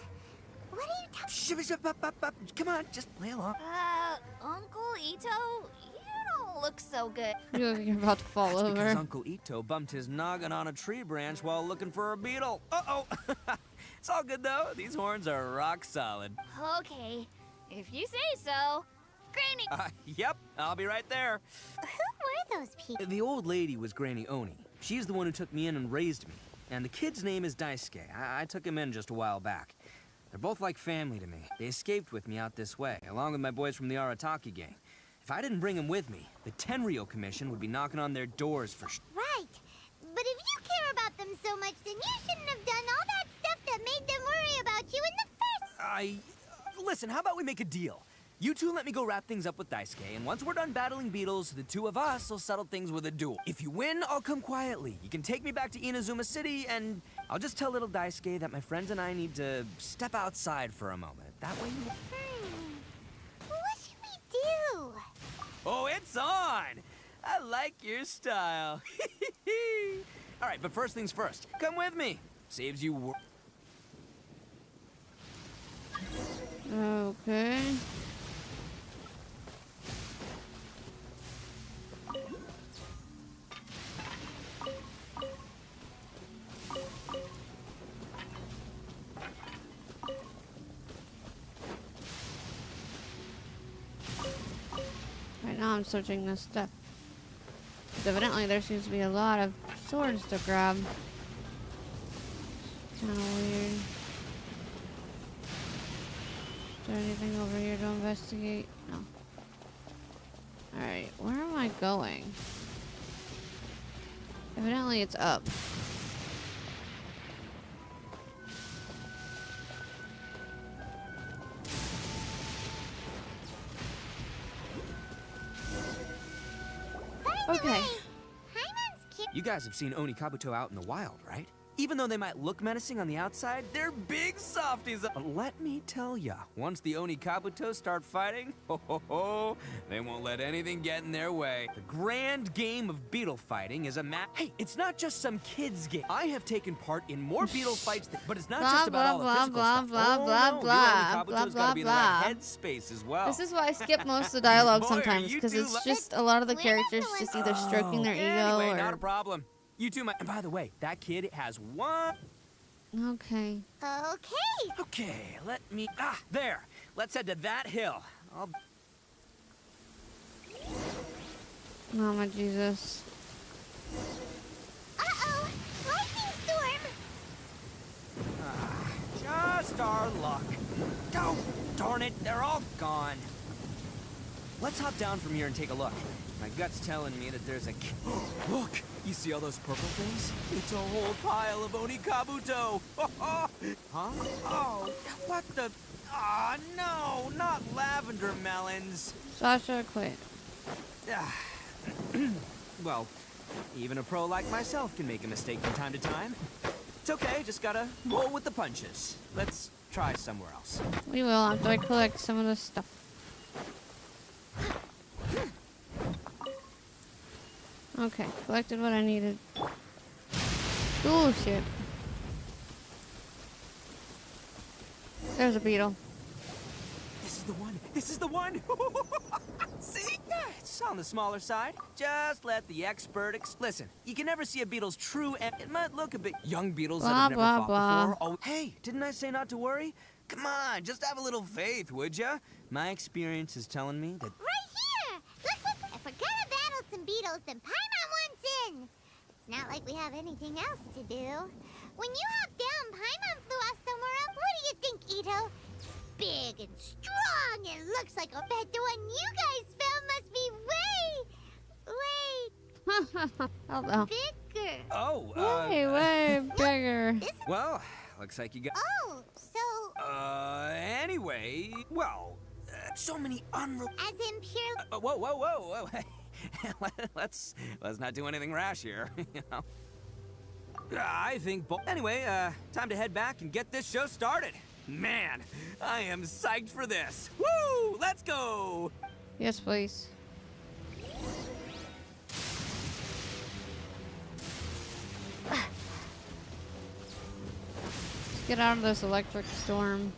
What are you talking...
Come on, just play along.
Uncle Ito? You don't look so good.
You look like you're about to fall
That's because
over.
Uncle Ito bumped his noggin on a tree branch while looking for a beetle. Uh-oh. It's all good, though. These horns are rock solid.
Okay, if you say so. Granny...
Yep, I'll be right there.
Who were those people?
The old lady was Granny Oni. She's the one who took me in and raised me. And the kid's name is Daisuke. I took him in just a while back. They're both like family to me. They escaped with me out this way, along with my boys from the Arataki gang. If I didn't bring them with me, the Tenryo Commission would be knocking on their doors for
Right. But if you care about them so much, then you shouldn't have done all that stuff that made them worry about you in the first...
Listen, how about we make a deal? You two let me go wrap things up with Daisuke, and once we're done battling beetles, the two of us will settle things with a duel. If you win, I'll come quietly. You can take me back to Inazuma City, and I'll just tell little Daisuke that my friends and I need to step outside for a moment. That way you...
What should we do?
Oh, it's on! I like your style. All right, but first things first. Come with me. Saves you work.
Okay. Right now I'm searching this stuff. 'Cause evidently there seems to be a lot of swords to grab. Kinda weird. Is there anything over here to investigate? No. Alright, where am I going? Evidently it's up. Okay.
You guys have seen Oni Kabuto out in the wild, right? Even though they might look menacing on the outside, they're big softies. Let me tell ya, once the Oni Kabuto start fighting, they won't let anything get in their way. The grand game of beetle fighting is a Hey, it's not just some kid's game. I have taken part in more beetle fights, but it's not just about all the physical stuff. Your Oni Kabuto's gotta be in the right headspace as well.
This is why I skip most of the dialogue
Boy,
sometimes, because it's just a lot of the characters just either stroking their ego
Anyway,
or...
not a problem. You two might... And by the way, that kid has one...
Okay.
Okay.
Okay, let me... there. let's head to that hill.
Oh my Jesus.
Uh-oh! Lightning storm!
Just our luck. Oh, darn it, they're all gone. Let's hop down from here and take a look. My gut's telling me that there's a... Look! You see all those purple things? It's a whole pile of Onikabuto! Huh? Oh, what the... Ah, no! Not lavender melons!
Sasha quit.
Well, even a pro like myself can make a mistake from time to time. It's okay, just gotta roll with the punches. Let's try somewhere else.
We will after I collect some of this stuff. Okay, collected what I needed. Oh shit. There's a beetle.
This is the one! This is the one! See? Yeah, it's on the smaller side. Just let the expert listen, you can never see a beetle's true end. It might look a bit... Young beetles that have never fought before. Oh, hey, didn't I say not to worry? Come on, just have a little faith, would ya? My experience is telling me that...
Right here! Look! If we're gonna battle some beetles, then Paimon wants in! It's not like we have anything else to do. When you hop down, Paimon flew off somewhere else. What do you think, Ito? Big and strong and looks like a bet the one you guys found must be bigger.
Oh,
way bigger.
Well, looks like you got...
Oh, so...
Anyway, well, so many unreal...
As in pure...
Whoa. let's not do anything rash here, you know? I think... Anyway, time to head back and get this show started. Man, I am psyched for this. Woo! Let's go!
Yes, please. Let's get out of this electric storm.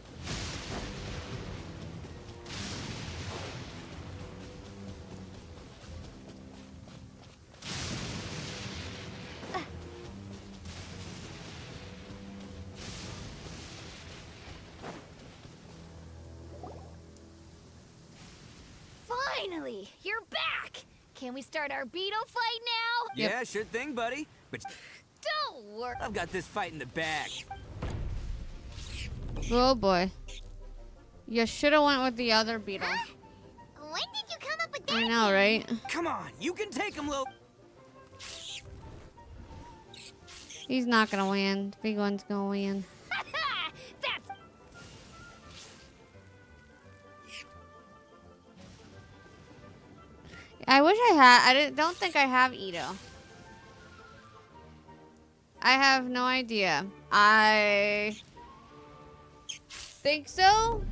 Finally, you're back! Can we start our beetle fight now?
Yeah, sure thing, buddy. But
don't worry.
I've got this fight in the bag.
Oh boy. You should have went with the other beetle.
When did you come up with that?
I know, right?
Come on, you can take him, Lil.
He's not gonna win. The big one's gonna win.
That's...
I wish I had. Don't think I have Ito. I have no idea. I think so.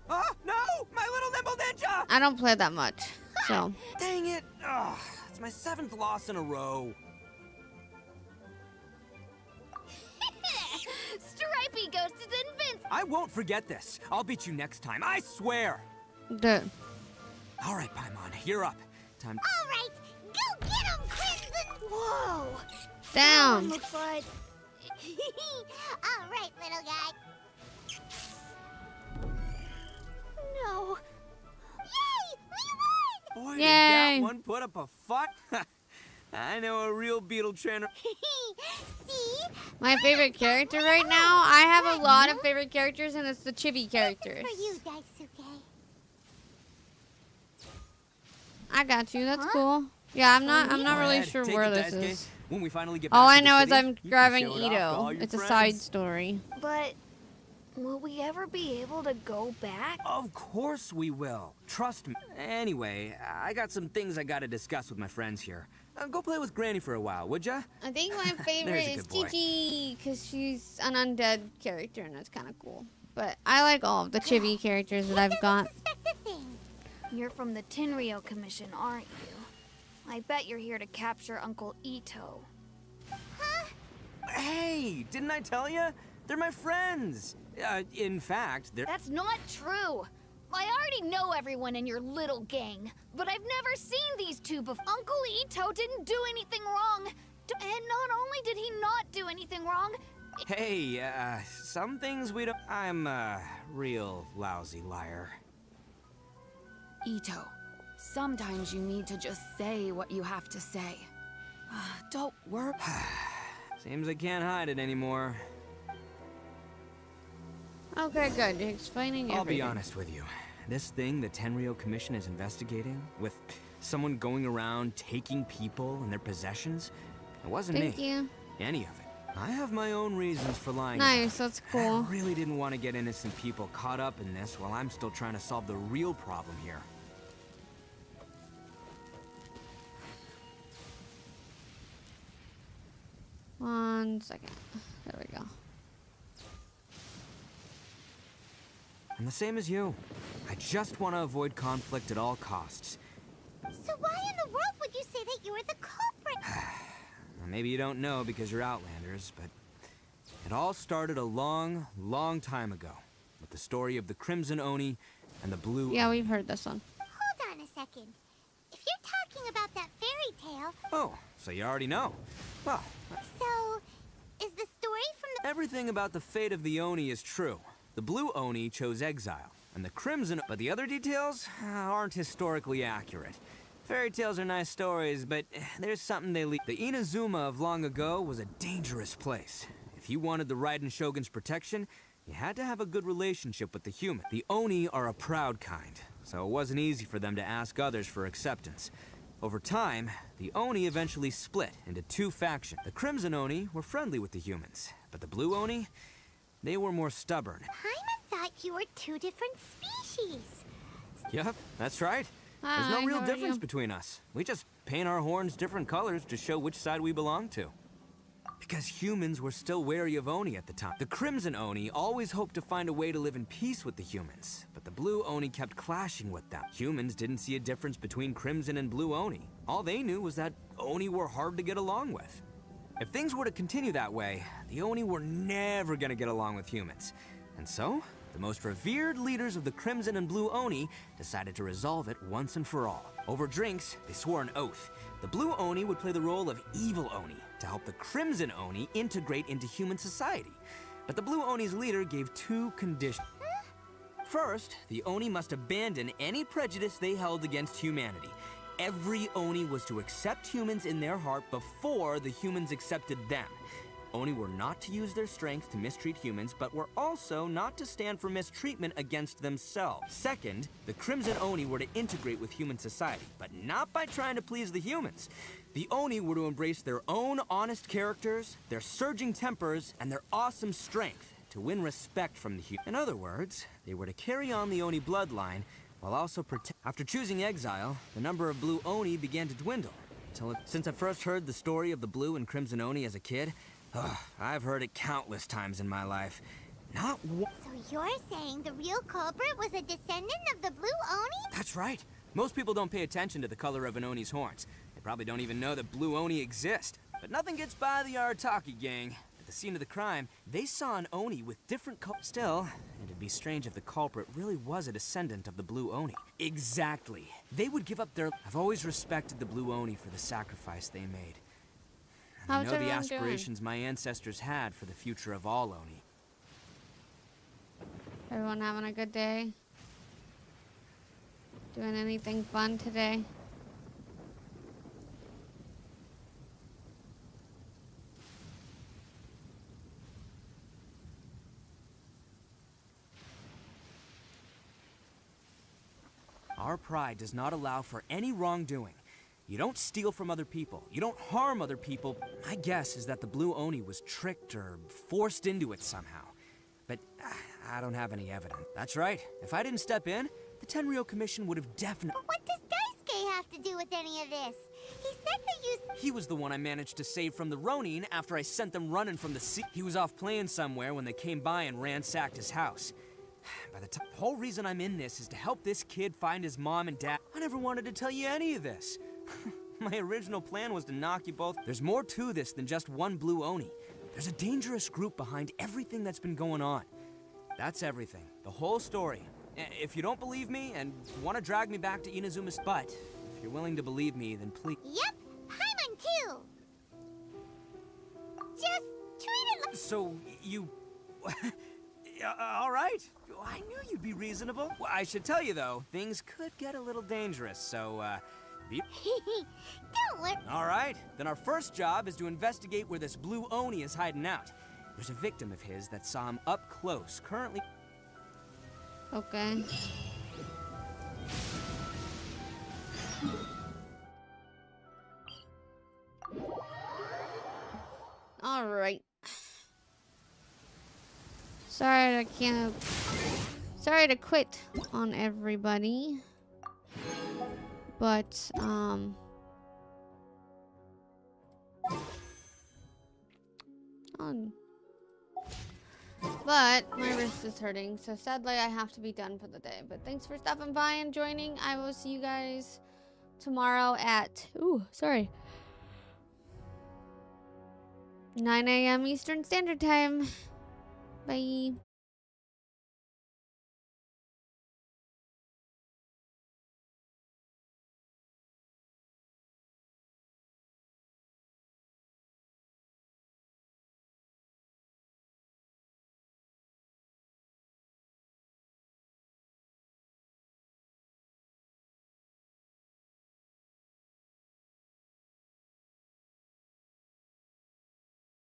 Oh, no! My little nimble ninja!
I don't play that much, so.
Dang it! Ugh, it's my 7th loss in a row.
Stripey Ghost is invincible!
I won't forget this. I'll beat you next time, I swear! All right, Paimon, you're up. Time.
All right, go get him, Crimson!
Whoa!
Down.
Looks like...
All right, little guy.
No.
Yay! We won!
Boy, did
Yay.
that one put up a fight. I know a real beetle trainer.
See?
My favorite character right now, I have a lot of favorite characters, and it's the chibi characters.
For you, Daisuke.
I got you. That's cool. Yeah, I'm not really sure
Take
where
it,
this
Daisuke.
is.
When we finally get
All
back
I
to the
know is
city,
I'm
you can
grabbing
show it off to all
Ito.
your
It's a
friends.
side story.
But... will we ever be able to go back?
Of course we will. Trust me. Anyway, I got some things I gotta discuss with my friends here. Go play with Granny for a while, would ya?
I think my favorite
There's a
is
good boy.
Chi-Chi, because she's an undead character, and that's kind of cool. But I like all of the chibi characters that I've got.
You're from the Tenryou Commission, aren't you? I bet you're here to capture Uncle Ito.
Hey, didn't I tell you? They're my friends. In fact, they're...
That's not true! I already know everyone in your little gang, but I've never seen these two before. Uncle Ito didn't do anything wrong. And not only did he not do anything wrong,
Hey, some things we don't... I'm a real lousy liar.
Ito, sometimes you need to just say what you have to say. Don't worry.
Seems I can't hide it anymore.
Okay, good. You're explaining everything.
I'll be honest with you. This thing the Tenryou Commission is investigating, with someone going around taking people and their possessions, it wasn't me.
Thank you.
Any of it. I have my own reasons for lying.
Nice, that's cool.
I really didn't want to get innocent people caught up in this while I'm still trying to solve the real problem here.
One second. There we go.
I'm the same as you. I just want to avoid conflict at all costs.
So why in the world would you say that you were the culprit?
Well, maybe you don't know because you're Outlanders, but it all started a long, long time ago with the story of the Crimson Oni and the Blue
Yeah,
Oni.
we've heard this one.
Hold on a second. If you're talking about that fairy tale...
Oh, so you already know. Well,
So, is the story from the...
everything about the fate of the Oni is true. The Blue Oni chose exile, and the Crimson... But the other details aren't historically accurate. Fairy tales are nice stories, but there's something they leave. The Inazuma of long ago was a dangerous place. If you wanted the Raiden Shogun's protection, you had to have a good relationship with the human. The Oni are a proud kind, so it wasn't easy for them to ask others for acceptance. Over time, the Oni eventually split into two factions. The Crimson Oni were friendly with the humans, but the Blue Oni, they were more stubborn.
Paimon thought you were two different species.
Yep, that's right. There's no real difference between us. We just paint our horns different colors to show which side we belong to. Because humans were still wary of Oni at the time. The Crimson Oni always hoped to find a way to live in peace with the humans, but the Blue Oni kept clashing with them. Humans didn't see a difference between Crimson and Blue Oni. All they knew was that Oni were hard to get along with. If things were to continue that way, the Oni were never gonna get along with humans. And so, the most revered leaders of the Crimson and Blue Oni decided to resolve it once and for all. Over drinks, they swore an oath. The Blue Oni would play the role of evil Oni to help the Crimson Oni integrate into human society. But the Blue Oni's leader gave two conditions. First, the Oni must abandon any prejudice they held against humanity. Every Oni was to accept humans in their heart before the humans accepted them. Oni were not to use their strength to mistreat humans, but were also not to stand for mistreatment against themselves. Second, the Crimson Oni were to integrate with human society, but not by trying to please the humans. The Oni were to embrace their own honest characters, their surging tempers, and their awesome strength to win respect from the humans. In other words, they were to carry on the Oni bloodline while also After choosing exile, the number of Blue Oni began to dwindle. Since I first heard the story of the Blue and Crimson Oni as a kid, I've heard it countless times in my life. Not one.
So you're saying the real culprit was a descendant of the Blue Oni?
That's right. Most people don't pay attention to the color of an Oni's horns. They probably don't even know that Blue Oni exist. But nothing gets by the Arataki gang. At the scene of the crime, they saw an Oni with different colors. Still, it'd be strange if the culprit really was a descendant of the Blue Oni. Exactly. They would give up their... I've always respected the Blue Oni for the sacrifice they made. And I know the aspirations my ancestors had for the future of all Oni.
Everyone having a good day? Doing anything fun today?
Our pride does not allow for any wrongdoing. You don't steal from other people. You don't harm other people. My guess is that the Blue Oni was tricked or forced into it somehow. But I don't have any evidence. That's right. If I didn't step in, the Tenryou Commission would have definitely...
What does Daisuke have to do with any of this? He said that you...
He was the one I managed to save from the Ronin after I sent them running from the sea. He was off playing somewhere when they came by and ransacked his house. By the time... The whole reason I'm in this is to help this kid find his mom and dad. I never wanted to tell you any of this. My original plan was to knock you both. There's more to this than just one Blue Oni. There's a dangerous group behind everything that's been going on. That's everything. The whole story. If you don't believe me and want to drag me back to Inazuma's... But if you're willing to believe me, then please...
Yep, Paimon too! Just treat it like...
So, you... all right. I knew you'd be reasonable. Well, I should tell you, though, things could get a little dangerous, so, be...
Don't worry.
All right. Then our first job is to investigate where this blue Oni is hiding out. There's a victim of his that saw him up close, currently...
Okay. All right. Sorry to quit on everybody. But but my wrist is hurting, so sadly I have to be done for the day. But thanks for stopping by and joining. I will see you guys tomorrow at 9 a.m. Eastern Standard Time. Bye.